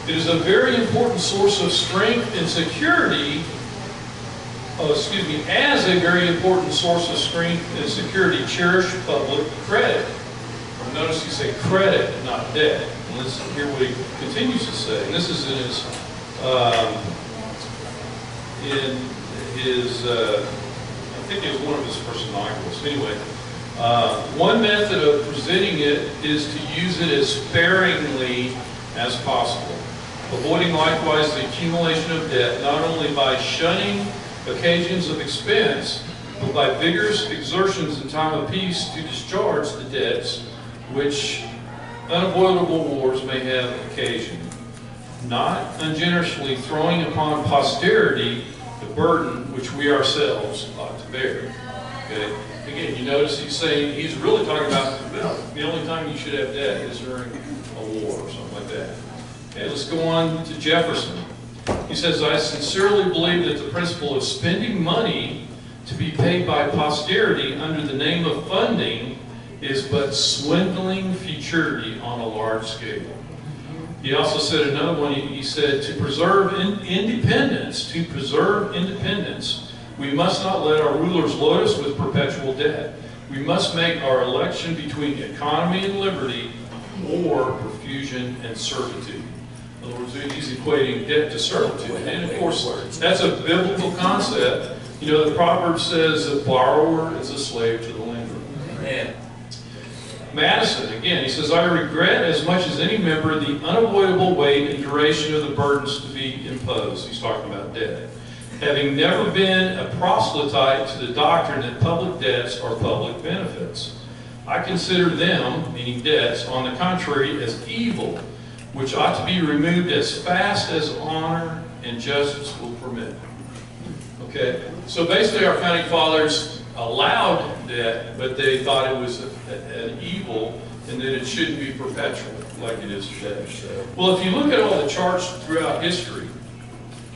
Speaker 9: "It is a very important source of strength and security, as a very important source of strength and security, cherish public credit." Notice he said credit, not debt. And let's hear what he continues to say. And this is in his I think it was one of his first inaugurals. Anyway, one method of presenting it is to use it as sparingly as possible, avoiding likewise the accumulation of debt, not only by shunning occasions of expense, but by vigorous exertions in time of peace to discharge the debts which unavoidable wars may have occasioned, not ungenerously throwing upon posterity the burden which we ourselves ought to bear. Okay? Again, you notice he's saying, he's really talking about, well, the only time you should have debt is during a war or something like that. Okay, let's go on to Jefferson. He says, "I sincerely believe that the principle of spending money to be paid by posterity under the name of funding is but swindling futurity on a large scale." He also said another one, he said, to preserve independence, we must not let our rulers load us with perpetual debt. We must make our election between economy and liberty or profusion and servitude. In other words, he's equating debt to servitude. And of course, that's a biblical concept. You know, the proverb says the borrower is a slave to the lender. Amen. Madison, again, he says, "I regret as much as any member the unavoidable weight and duration of the burdens to be imposed." He's talking about debt. "Having never been a proselyte to the doctrine that public debts are public benefits, I consider them," meaning debts, "on the contrary, as evil, which ought to be removed as fast as honor and justice will permit." Okay, so basically our founding fathers allowed debt, but they thought it was an evil and that it shouldn't be perpetual like it is today. Well, if you look at all the charts throughout history,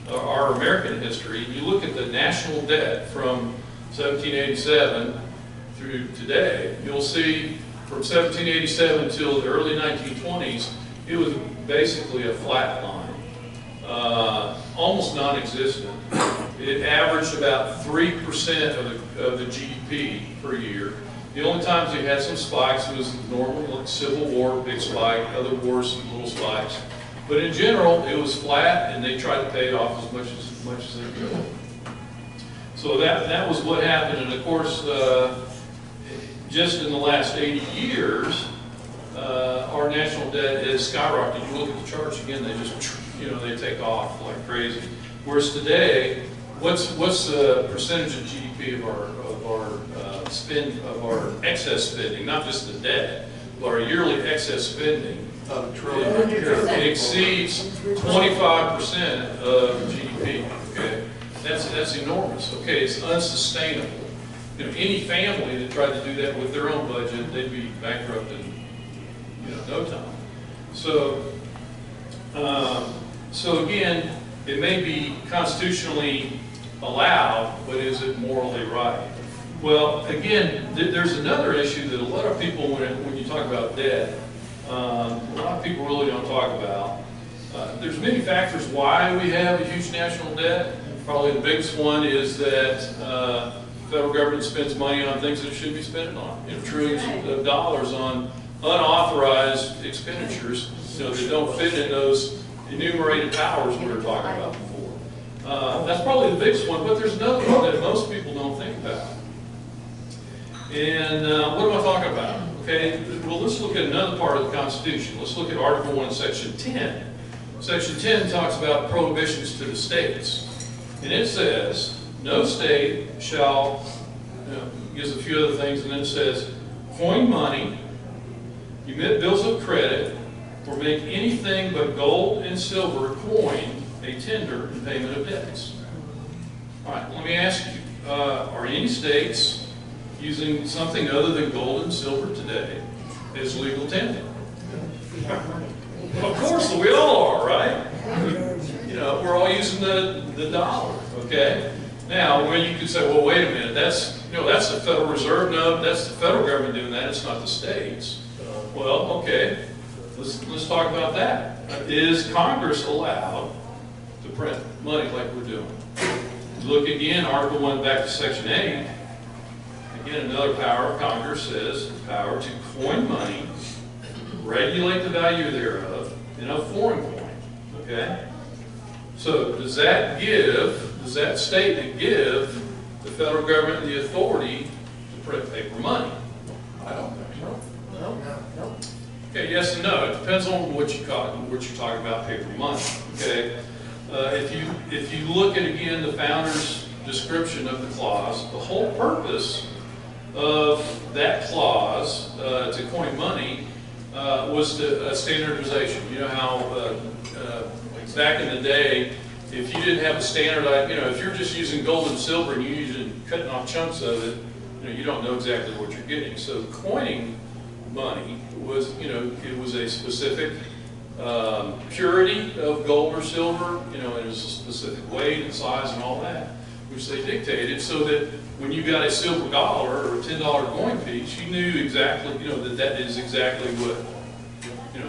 Speaker 9: our American history, and you look at the national debt from 1787 through today, you'll see from 1787 till the early 1920s, it was basically a flat line, almost non-existent. It averaged about 3% of the GDP per year. The only times you had some spikes was normally like Civil War, big spike, other wars, little spikes. But in general, it was flat, and they tried to pay it off as much as they could. So that was what happened, and of course, just in the last 80 years, our national debt has skyrocketed. You look at the charts again; they just, they take off like crazy. Whereas today, what's the percentage of GDP of our excess spending? Not just the debt, but our yearly excess spending. It exceeds 25% of GDP. Okay, that's enormous. Okay, it's unsustainable. Any family that tried to do that with their own budget, they'd be bankrupt in no time. So again, it may be constitutionally allowed, but is it morally right? Well, again, there's another issue that a lot of people, when you talk about debt, a lot of people really don't talk about, There's many factors why we have a huge national debt. Probably the biggest one is that the federal government spends money on things that it shouldn't be spending on. Trillions of dollars on unauthorized expenditures, that don't fit in those enumerated powers we were talking about before. That's probably the biggest one, but there's another one that most people don't think about. And what am I talking about? Okay, well, let's look at another part of the Constitution. Let's look at Article 1, Section 10. Section 10 talks about prohibitions to the states. And it says, no state shall, gives a few other things, and then it says, coin money, emit bills of credit, or make anything but gold and silver coin a tender in payment of debts. All right, let me ask you, are any states using something other than gold and silver today as legal tender? Of course, we all are, right? We're all using the dollar, okay? Now, when you could say, well, wait a minute, that's the Federal Reserve. No, that's the federal government doing that. It's not the states. Well, okay, let's talk about that. Is Congress allowed to print money like we're doing? Look again, Article 1, back to Section 8. Again, another power of Congress says the power to coin money, regulate the value thereof in a foreign coin. Okay? So does that statement give the federal government the authority to print paper money?
Speaker 4: I don't think so.
Speaker 8: No.
Speaker 9: Okay, yes and no. It depends on what you're talking about, paper money. Okay? If you look at, again, the founder's description of the clause, the whole purpose of that clause to coin money was to standardization. You know how back in the day, if you didn't have a standardized, if you're just using gold and silver and you're using cutting off chunks of it, you don't know exactly what you're getting. So coining money was, it was a specific purity of gold or silver, and it was a specific weight and size and all that, which they dictated, so that when you got a silver dollar or a $10 coin piece, you knew exactly, that is exactly what,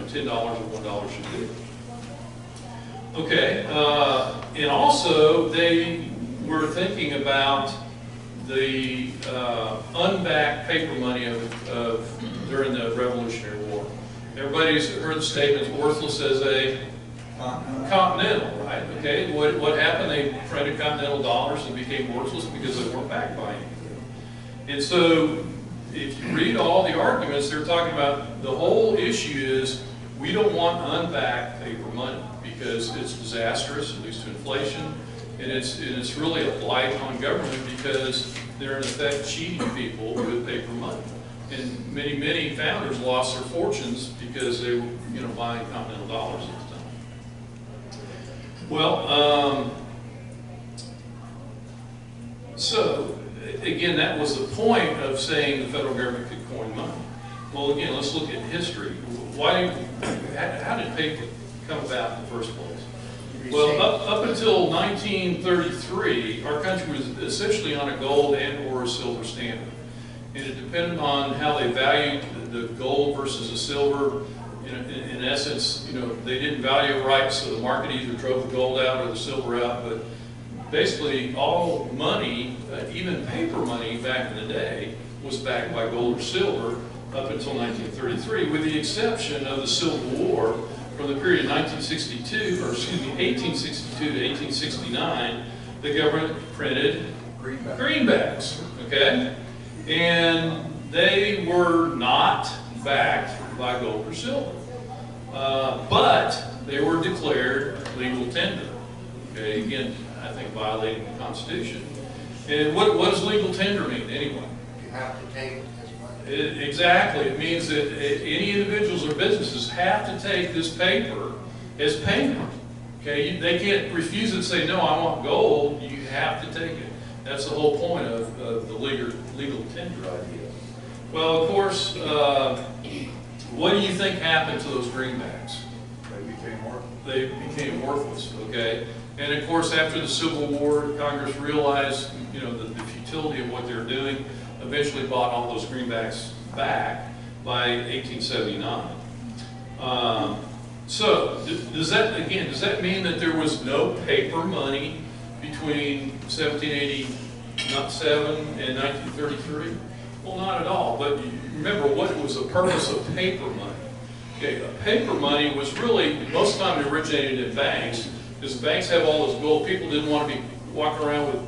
Speaker 9: $10 or $1 should do. Okay, and also they were thinking about the unbacked paper money of during the Revolutionary War. Everybody's heard the statement, worthless as a continental, right? Okay, what happened? They printed continental dollars and became worthless because they weren't backed by anything. And so, if you read all the arguments, they're talking about the whole issue is we don't want unbacked paper money because it's disastrous, it leads to inflation, and it's really a blight on government because they're in effect cheating people with paper money. And many founders lost their fortunes because they were, buying continental dollars at the time. Well, so again, that was the point of saying the federal government could coin money. Well, again, let's look at history. How did paper come about in the first place? Well, up until 1933, our country was essentially on a gold and or a silver standard. And it depended on how they valued the gold versus the silver. In essence, they didn't value it right, so the market either drove the gold out or the silver out. But basically, all money, even paper money back in the day, was backed by gold or silver up until 1933, with the exception of the Civil War. From the period 1862 to 1869, the government printed greenbacks. Okay. And they were not backed by gold or silver, but they were declared legal tender. Okay, again, I think violating the Constitution. And what does legal tender mean anyway?
Speaker 10: You have to take this money.
Speaker 9: Exactly. It means that any individuals or businesses have to take this paper as payment. Okay, they can't refuse it and say, no, I want gold. You have to take it. That's the whole point of the legal tender idea. Well, of course, what do you think happened to those greenbacks? They became worthless, okay? And of course, after the Civil War, Congress realized, the futility of what they were doing, eventually bought all those greenbacks back by 1879. So, does that mean that there was no paper money between 1787 and 1933? Well, not at all, but you remember what was the purpose of paper money? Okay, paper money was really, most of the time it originated in banks, because the banks have all this gold. People didn't want to be walking around with,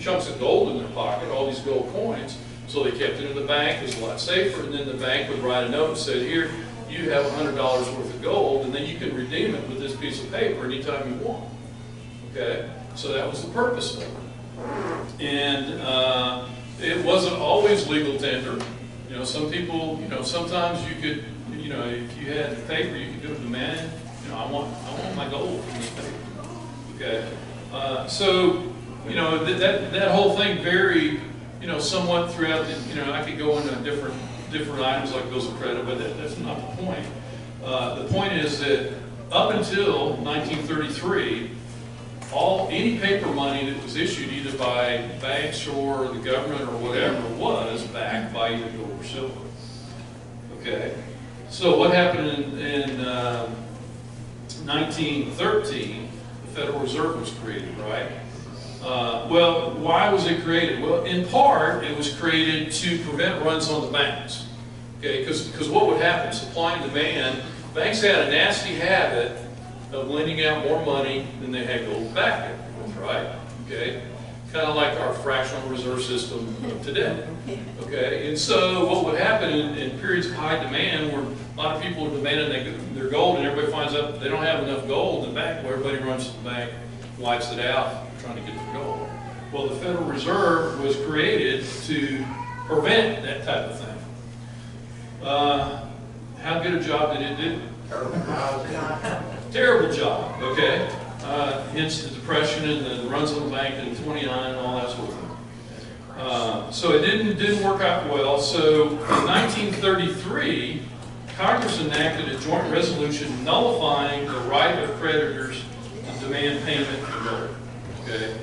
Speaker 9: chunks of gold in their pocket, all these gold coins, so they kept it in the bank. It was a lot safer, and then the bank would write a note and say, here, you have $100 worth of gold, and then you can redeem it with this piece of paper anytime you want. Okay, so that was the purpose of it. And it wasn't always legal tender. Some people, sometimes you could, if you had paper, you could do it demand. I want my gold from this paper. Okay, so that whole thing varied, somewhat throughout the. I could go into different items like bills of credit, but that's not the point. The point is that up until 1933, any paper money that was issued either by banks or the government or whatever was backed by either gold or silver. Okay, so what happened in 1913? The Federal Reserve was created, right? Well, why was it created? Well, in part, it was created to prevent runs on the banks. Okay, because what would happen? Supply and demand. Banks had a nasty habit of lending out more money than they had gold back it with, right? Okay, kind of like our fractional reserve system of today. Okay, and so what would happen in periods of high demand, where a lot of people are demanding their gold, and everybody finds out they don't have enough gold in the bank, where everybody runs to the bank, wipes it out, trying to get their gold. Well, the Federal Reserve was created to prevent that type of thing. How good a job did it do? Terrible job, okay? Hence the Depression and the runs on the bank in 29 and all that sort of thing. So it didn't work out well. So in 1933, Congress enacted a joint resolution nullifying the right of creditors to demand payment in gold. Okay?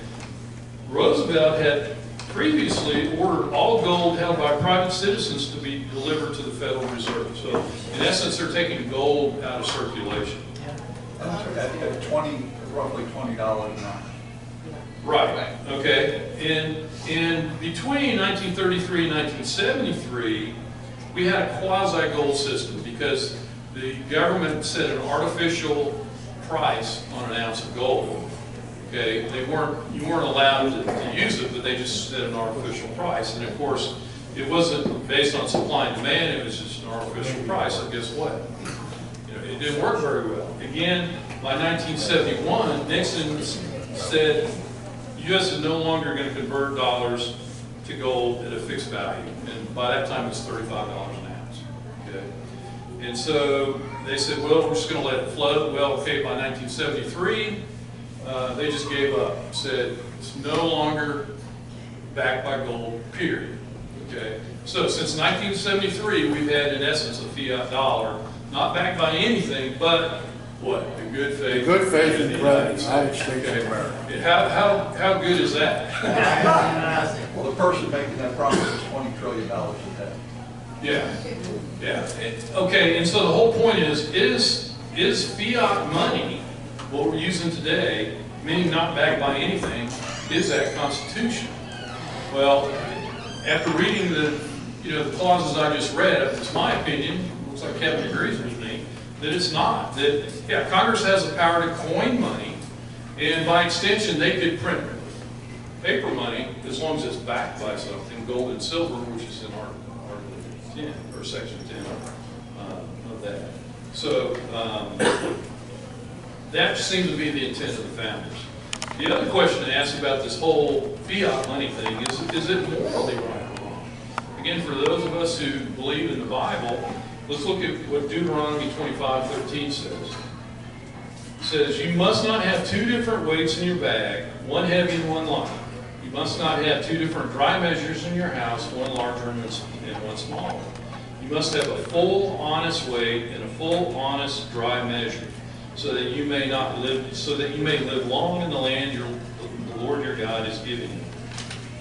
Speaker 9: Roosevelt had previously ordered all gold held by private citizens to be delivered to the Federal Reserve. So in essence, they're taking gold out of circulation.
Speaker 4: At roughly $20 an ounce.
Speaker 9: Right, okay. And between 1933 and 1973, we had a quasi-gold system because the government set an artificial price on an ounce of gold. Okay, you weren't allowed to use it, but they just set an artificial price. And of course, it wasn't based on supply and demand, it was just an artificial price. So guess what? It didn't work very well. Again, by 1971, Nixon said the U.S. is no longer going to convert dollars to gold at a fixed value. And by that time, it's $35 an ounce. Okay? And so they said, well, we're just going to let it float. Well, okay, by 1973, they just gave up. Said it's no longer backed by gold, period. Okay? So since 1973, we've had, in essence, a fiat dollar, not backed by anything but what? The good faith.
Speaker 10: The good faith and credit, United States of America.
Speaker 9: How good is that?
Speaker 4: Well, the person making that promise is $20 trillion in debt.
Speaker 9: Yeah. Okay, and so the whole point is fiat money, what we're using today, meaning not backed by anything, is that constitutional? Well, after reading the clauses I just read, it's my opinion, looks like Kevin agrees with me, that it's not. That, yeah, Congress has the power to coin money, and by extension, they could print paper money as long as it's backed by something, gold and silver, which is in Article 10, or Section 10 of that. So, that seems to be the intent of the founders. The other question to ask about this whole fiat money thing is it morally right or wrong? Again, for those of us who believe in the Bible, let's look at what Deuteronomy 25:13 says. It says, you must not have two different weights in your bag, one heavy and one light. You must not have two different dry measures in your house, one larger and one smaller. You must have a full, honest weight and a full, honest, dry measure, so that you may live long in the land the Lord your God is giving you.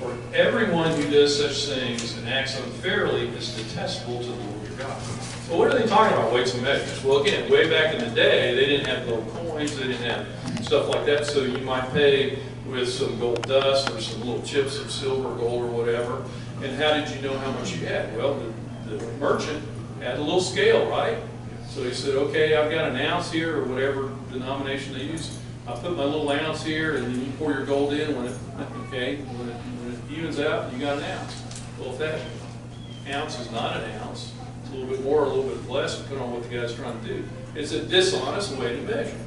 Speaker 9: For everyone who does such things and acts unfairly is detestable to the Lord God. Well, what are they talking about, weights and measures? Well, again, way back in the day, they didn't have gold coins, they didn't have stuff like that, so you might pay with some gold dust or some little chips of silver, gold, or whatever. And how did you know how much you had? Well, the merchant had a little scale, right? So he said, okay, I've got an ounce here, or whatever denomination they use. I put my little ounce here, and then you pour your gold in. When it evens out, you got an ounce. Well, if that ounce is not an ounce, it's a little bit more or a little bit less, depending on what the guy's trying to do. It's a dishonest way to measure.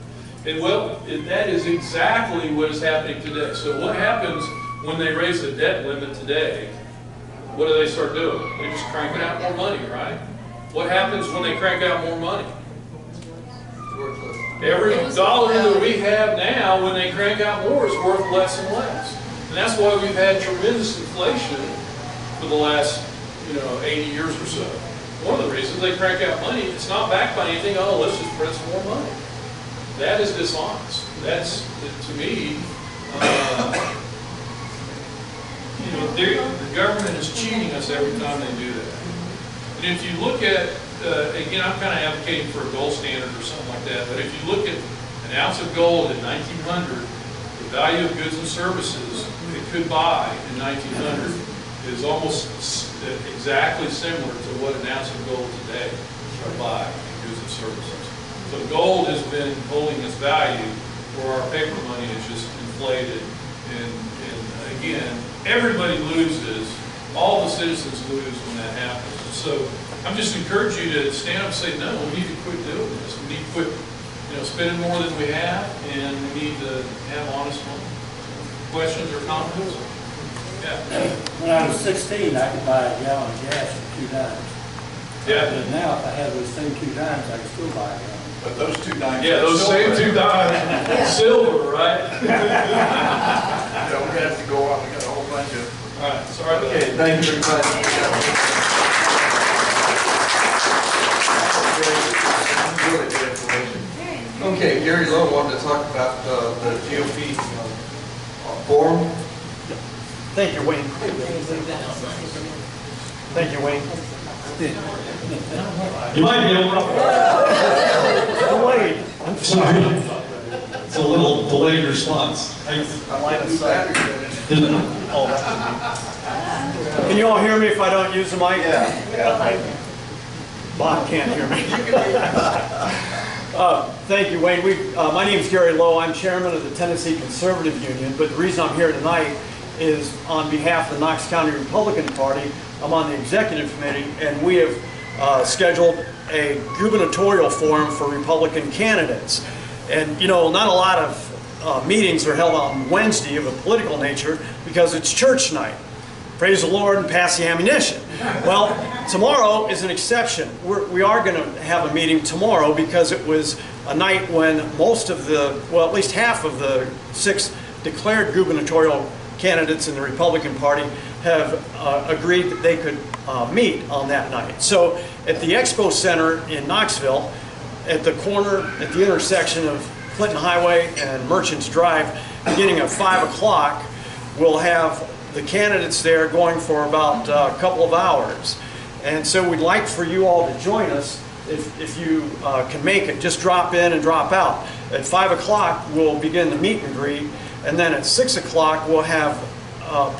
Speaker 9: And well, that is exactly what is happening today. So what happens when they raise the debt limit today? What do they start doing? They just crank out more money, right? What happens when they crank out more money? Every dollar that we have now, when they crank out more, is worth less and less. And that's why we've had tremendous inflation for the last, 80 years or so. One of the reasons they crank out money, it's not backed by anything. Oh, let's just print some more money. That is dishonest. That's, to me, the government is cheating us every time they do that. And if you look at, again, I'm kind of advocating for a gold standard or something like that, but if you look at an ounce of gold in 1900, the value of goods and services it could buy in 1900 is almost exactly similar to what an ounce of gold today would buy in goods and services. So gold has been holding its value where our paper money is just inflated. And again, everybody loses. All the citizens lose when that happens. So I'm just encouraging you to stand up and say, no, we need to quit doing this. We need to quit spending more than we have, and we need to have honest money. Questions or comments? Yeah.
Speaker 19: When I was 16, I could buy a gallon of gas for $2.
Speaker 9: Yeah.
Speaker 19: But now, if I have those same $2, I can still buy a gallon.
Speaker 4: But those $2.
Speaker 9: Yeah, those same $2, silver, right?
Speaker 4: Don't have to go out. We got a whole bunch of.
Speaker 9: All right. Sorry about
Speaker 4: Okay.
Speaker 9: that.
Speaker 4: Thank you very much. Really good information. Okay, Gary Lowe wanted to talk about the GOP forum.
Speaker 20: Thank you, Wayne. Thank you, Wayne.
Speaker 21: You might be able
Speaker 20: to. Wait.
Speaker 21: I'm sorry. It's a little delayed response.
Speaker 20: I'm line of sight. Can you all hear me if I don't use the mic? Yeah. Bob can't hear me. Thank you, Wayne. My name is Gary Lowe. I'm chairman of the Tennessee Conservative Union, but the reason I'm here tonight is on behalf of the Knox County Republican Party. I'm on the executive committee, and we have scheduled a gubernatorial forum for Republican candidates. And, not a lot of meetings are held on Wednesday of a political nature because it's church night. Praise the Lord and pass the ammunition. Well, tomorrow is an exception. We are going to have a meeting tomorrow because it was a night when most of at least half of the 6 declared gubernatorial candidates in the Republican Party have agreed that they could meet on that night. So at the Expo Center in Knoxville, at the intersection of Clinton Highway and Merchants Drive, beginning at 5 o'clock, we'll have the candidates there going for about a couple of hours. And so we'd like for you all to join us if you can make it. Just drop in and drop out. At 5 o'clock, we'll begin the meet and greet. And then at 6 o'clock, we'll have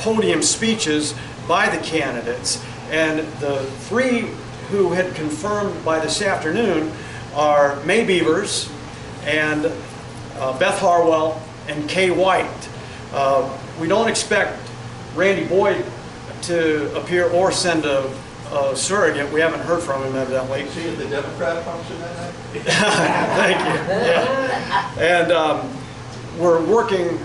Speaker 20: podium speeches by the candidates. And the 3 who had confirmed by this afternoon are May Beavers and Beth Harwell and Kay White. We don't expect Randy Boyd to appear or send a surrogate. We haven't heard from him evidently.
Speaker 4: Is he at the Democrat function that night?
Speaker 20: Thank you. Yeah. And we're working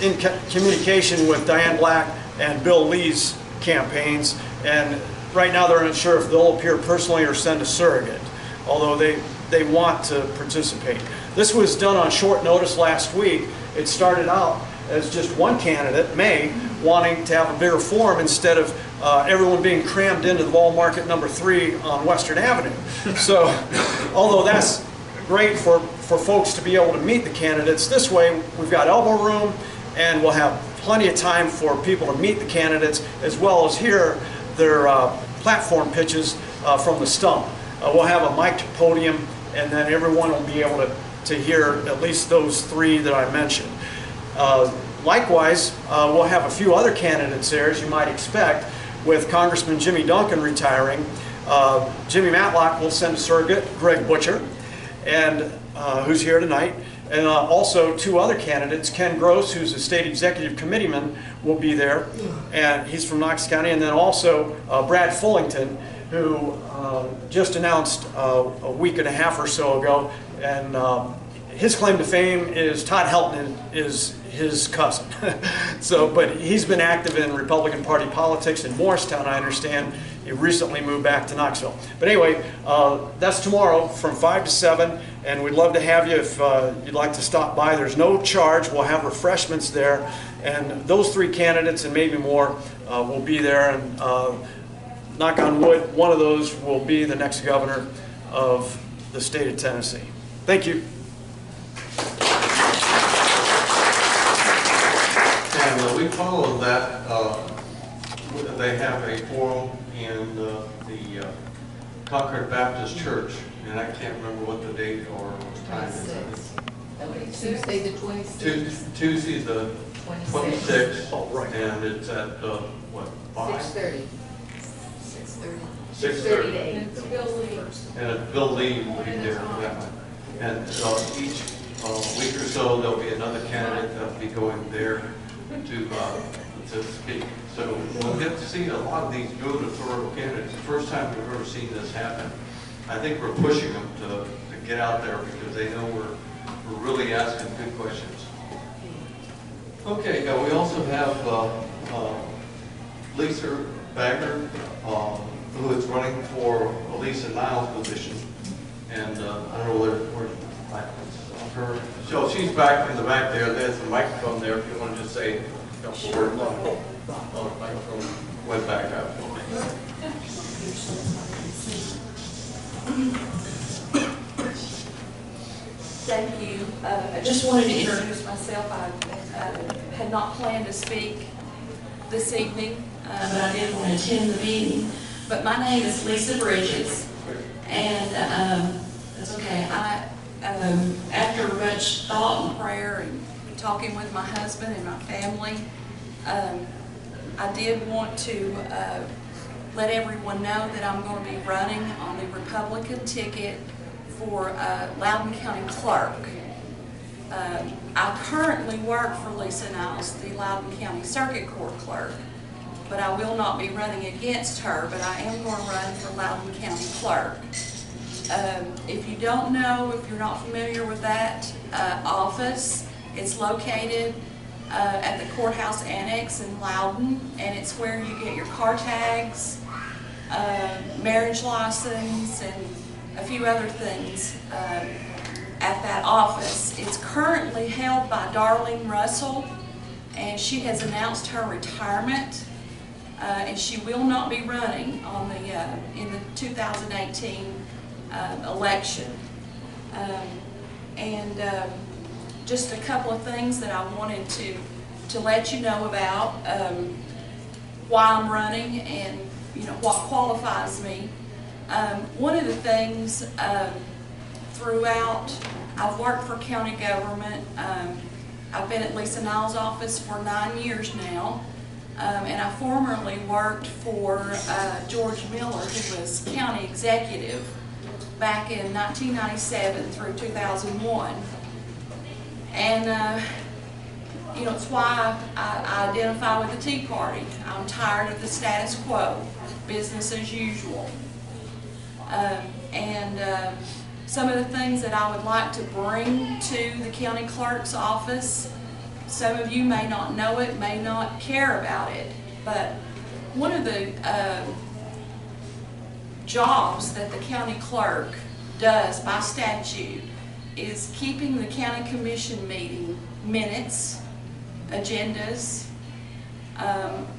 Speaker 20: in communication with Diane Black and Bill Lee's campaigns, and right now they're unsure if they'll appear personally or send a surrogate, although they want to participate. This was done on short notice last week. It started out as just one candidate, May, wanting to have a bigger forum instead of everyone being crammed into the Wall Market number 3 on Western Avenue. So, although that's great for folks to be able to meet the candidates, this way we've got elbow room and we'll have plenty of time for people to meet the candidates as well as hear their platform pitches from the stump. We'll have a mic'd podium, and then everyone will be able to hear at least those three that I mentioned. Likewise, we'll have a few other candidates there, as you might expect, with Congressman Jimmy Duncan retiring. Jimmy Matlock will send a surrogate, Greg Butcher, and who's here tonight. And also two other candidates, Ken Gross, who's a state executive committeeman, will be there, and he's from Knox County, and then also Brad Fullington, who just announced a week and a half or so ago, and his claim to fame is Todd Helton is his cousin. But he's been active in Republican Party politics in Morristown, I understand. He recently moved back to Knoxville. But anyway, that's tomorrow from 5 to 7, and we'd love to have you if you'd like to stop by. There's no charge. We'll have refreshments there, and those three candidates and maybe more will be there, and knock on wood, one of those will be the next governor of the state of Tennessee. Thank you.
Speaker 1: And we follow that. They have a forum in the Concord Baptist Church, and I can't remember what the date or what time it is.
Speaker 2: Tuesday the 26th.
Speaker 1: Tuesday the 26th.
Speaker 20: Oh, right.
Speaker 1: And it's at, what, 5?
Speaker 2: 6:30.
Speaker 1: 6:30.
Speaker 2: to 8. It's Bill Lee.
Speaker 1: And Bill Lee will be there for that one. And each week or so, there'll be another candidate that'll be going there to speak. So we'll get to see a lot of these gubernatorial candidates. The first time we've ever seen this happen. I think we're pushing them to get out there because they know we're really asking good questions. Okay, we also have Lisa Baigert, who is running for Lisa Niles' position. And I don't know where her. So she's back in the back there. There's a microphone there if you want to just say a couple words. Oh, the microphone went back up.
Speaker 3: Thank you. I just wanted to introduce myself. I had not planned to speak this evening, but I did want to attend the meeting. But my name is Lisa Bridges, and that's okay. After much thought and prayer and talking with my husband and my family, I did want to let everyone know that I'm going to be running on the Republican ticket for Loudoun County Clerk. I currently work for Lisa Niles, the Loudoun County Circuit Court Clerk, but I will not be running against her, but I am going to run for Loudoun County Clerk. If you don't know, if you're not familiar with that office, it's located at the courthouse annex in Loudoun, and it's where you get your car tags, marriage license, and a few other things at that office. It's currently held by Darlene Russell, and she has announced her retirement, and she will not be running on the in the 2018 election. Just a couple of things that I wanted to let you know about why I'm running and what qualifies me. One of the things throughout, I've worked for county government. I've been at Lisa Niles' office for 9 years now, and I formerly worked for George Miller, who was county executive back in 1997 through 2001. And it's why I identify with the Tea Party. I'm tired of the status quo, business as usual. Some of the things that I would like to bring to the county clerk's office, some of you may not know it, may not care about it, but one of the jobs that the county clerk does by statute is keeping the county commission meeting minutes, agendas,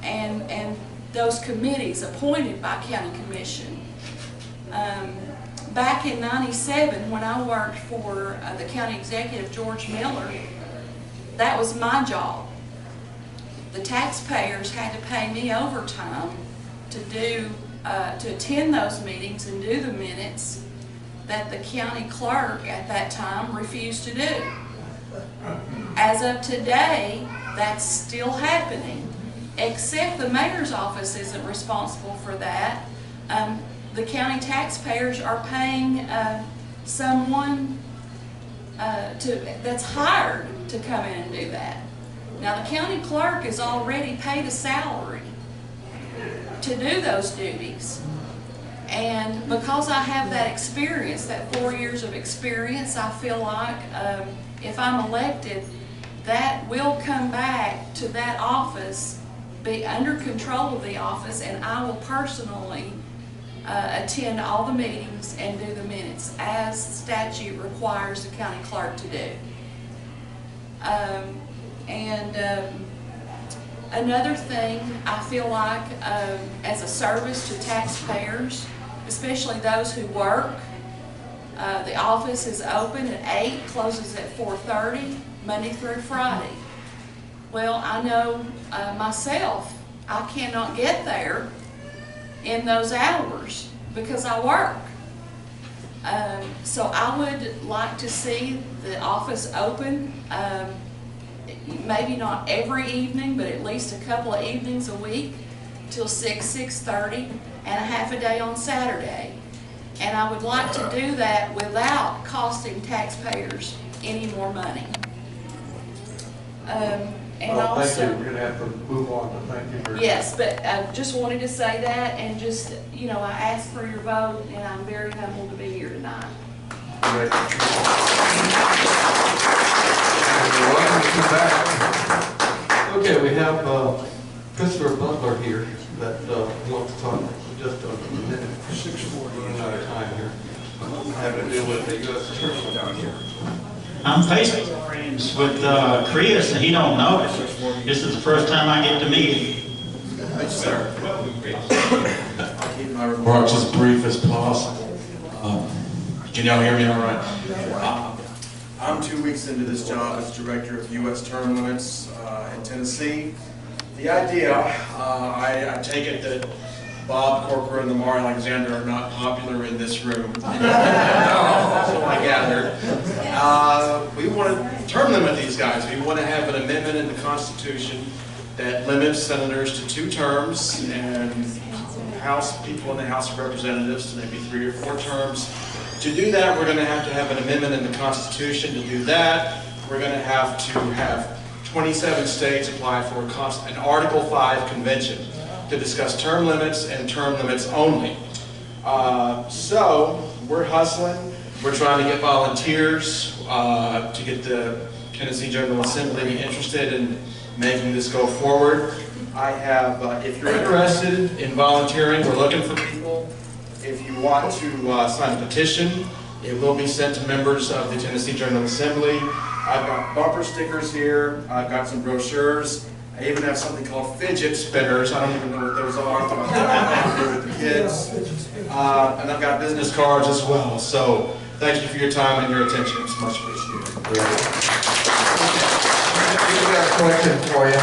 Speaker 3: and those committees appointed by county commission. Back in '97, when I worked for the county executive, George Miller, that was my job. The taxpayers had to pay me overtime to do to attend those meetings and do the minutes that the county clerk at that time refused to do. As of today, that's still happening, except the mayor's office isn't responsible for that. The county taxpayers are paying someone that's hired to come in and do that. Now, the county clerk is already paid a salary to do those duties. And because I have that experience, that 4 years of experience, I feel like if I'm elected, that will come back to that office, be under control of the office, and I will personally attend all the meetings and do the minutes as statute requires the county clerk to do. Another thing, I feel like as a service to taxpayers, especially those who work, the office is open at 8, closes at 4:30, Monday through Friday. Well, I know myself, I cannot get there in those hours because I work. So I would like to see the office open, maybe not every evening, but at least a couple of evenings a week till 6, 6:30, and a half a day on Saturday. And I would like to do that without costing taxpayers any more money. And also,
Speaker 16: thank you. We're going to have to move on, but thank you very much.
Speaker 3: yes, but I just wanted to say that, and just, you know, I asked for your vote, and I'm very humbled to be here tonight.
Speaker 16: Great. Welcome to back.
Speaker 1: Okay, we have Christopher Butler here that wants to talk just a minute. 6:40. Running out of time here. Having to deal with the U.S. Attorney down here.
Speaker 5: I'm Facebook friends with Chris, and he don't know it. This is the first time I get to meet him.
Speaker 22: Yes, sir. I'll keep my remarks as brief as possible. Can y'all hear me all right? I'm 2 weeks into this job as Director of U.S. Term Limits in Tennessee. The idea, I take it that Bob Corcoran and Lamar Alexander are not popular in this room. So I gathered. We want to term limit these guys. We want to have an amendment in the Constitution that limits senators to 2 terms and people in the House of Representatives to maybe 3 or 4 terms. To do that, we're going to have an amendment in the Constitution. To do that, we're going to have 27 states apply for an Article 5 convention to discuss term limits and term limits only. So we're hustling. We're trying to get volunteers to get the Tennessee General Assembly interested in making this go forward. I have, if you're interested in volunteering, we're looking for people. If you want to sign a petition, it will be sent to members of the Tennessee General Assembly. I've got bumper stickers here. I've got some brochures. I even have something called fidget spinners. I don't even know what those are, but I'll do with the kids. And I've got business cards as well. So thank you for your time and your attention. It's much appreciated.
Speaker 16: We've got a question for you.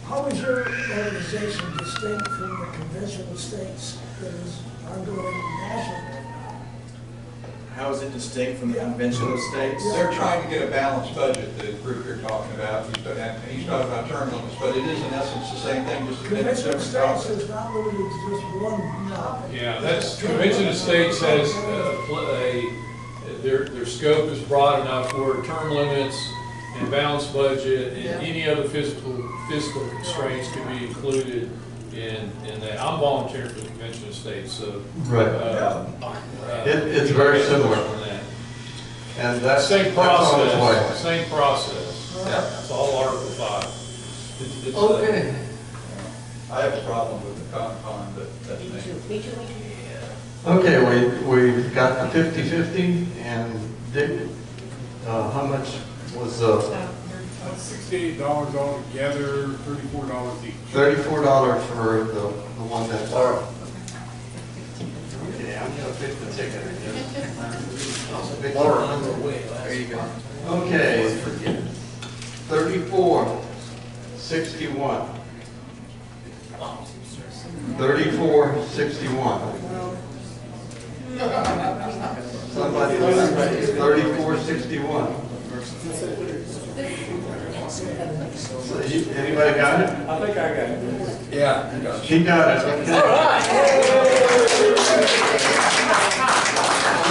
Speaker 23: How is your organization distinct from the convention of states that is ongoing nationally?
Speaker 22: How is it distinct from the convention of states?
Speaker 4: They're trying to get a balanced budget, the group you're talking about. He's talking about term limits, but it is in essence the same thing, just a
Speaker 23: Convention of
Speaker 4: different
Speaker 23: states
Speaker 4: topic.
Speaker 23: is not limited to just one topic.
Speaker 9: Yeah, that's, Convention of States has their scope is broad enough where term limits and balanced budget and any other fiscal constraints can be included in that. I'm volunteering for the Convention of States, so.
Speaker 1: Right. It's very similar. And that's
Speaker 9: Same process, same process.
Speaker 1: Yeah.
Speaker 9: It's all Article 5. It's
Speaker 1: Okay.
Speaker 4: I have a problem with the con, but that's me.
Speaker 1: Okay, we've got the 50-50, and Dick, how much was
Speaker 13: $68 altogether, $34 each.
Speaker 1: $34 for the one that's okay, I'm gonna pick the ticket. There you go. Okay, 34.61. 3461. Somebody, 3461. Anybody got it?
Speaker 15: I think I got it.
Speaker 1: Yeah. She got it. Okay.
Speaker 15: All right.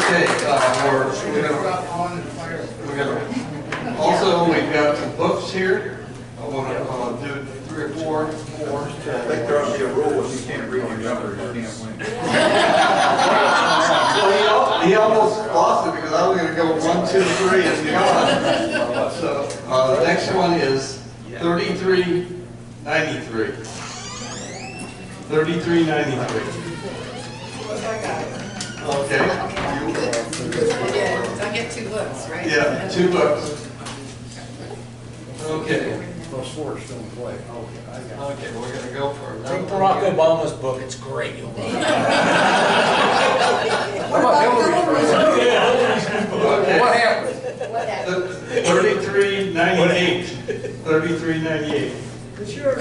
Speaker 1: Okay, we're gonna, also, we've got some books here. I want to do 3 or 4 more.
Speaker 4: I think there ought to be a rule if you can't read your numbers, you can't win.
Speaker 1: Well, he almost lost it because I was going to go 1, 2, 3 and beyond. So the next one is 3393. 3393. Okay.
Speaker 7: I get 2 books, right?
Speaker 1: Yeah, 2 books. Okay.
Speaker 10: Those forks don't play.
Speaker 1: Okay, we're going to go for
Speaker 15: Take Barack Obama's book, it's great. You'll love it.
Speaker 11: What about Hillary's?
Speaker 1: Okay.
Speaker 15: What happened?
Speaker 1: 3398. 3398.
Speaker 11: Sure.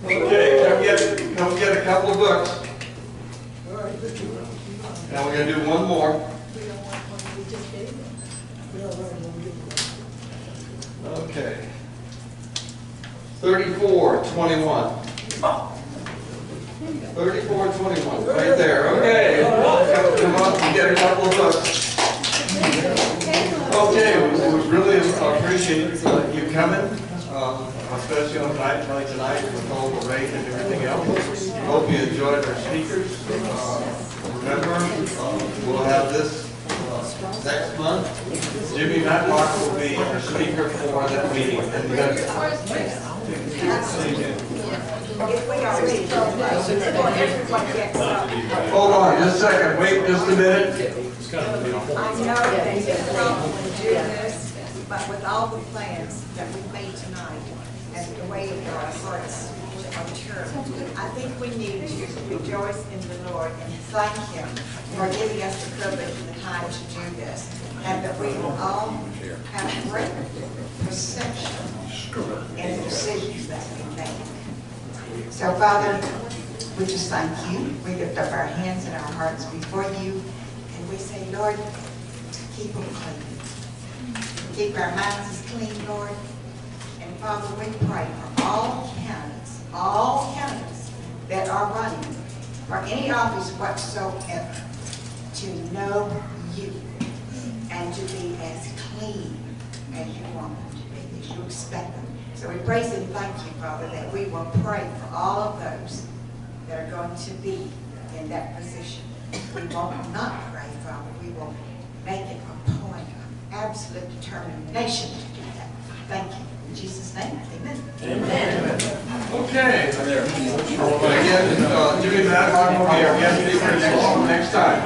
Speaker 1: Okay, come get a couple of books. Now we're going to do one more. Okay. 3421. 3421, right there. Okay. Come on, you get a couple of books. Okay, we really appreciate you coming, especially on a night like tonight with all the rain and everything else. Hope you enjoyed our speakers. Remember, we'll have this next month. Jimmy Matlock will be our speaker for that meeting. Hold on just a second. Wait just a minute.
Speaker 12: I know that it's a problem to do this, but with all the plans that we've made tonight and the way our hearts are turned, I think we need to rejoice in the Lord and thank Him for giving us the privilege and the time to do this, and that we will all have great perception in the decisions that we make. So, Father, we just thank you. We lift up our hands and our hearts before you, and we say, Lord, keep them clean. Keep our minds clean, Lord. And Father, we pray for all candidates that are running for any office whatsoever to know you and to be as clean as you want them to be, as you expect them. So we praise and thank you, Father, that we will pray for all of those that are going to be in that position. We will not pray, Father. We will make it a point of absolute determination to do that. Thank you. In Jesus' name, amen.
Speaker 1: Amen. Okay. Again, Jimmy Matlock will be our guest speaker next time.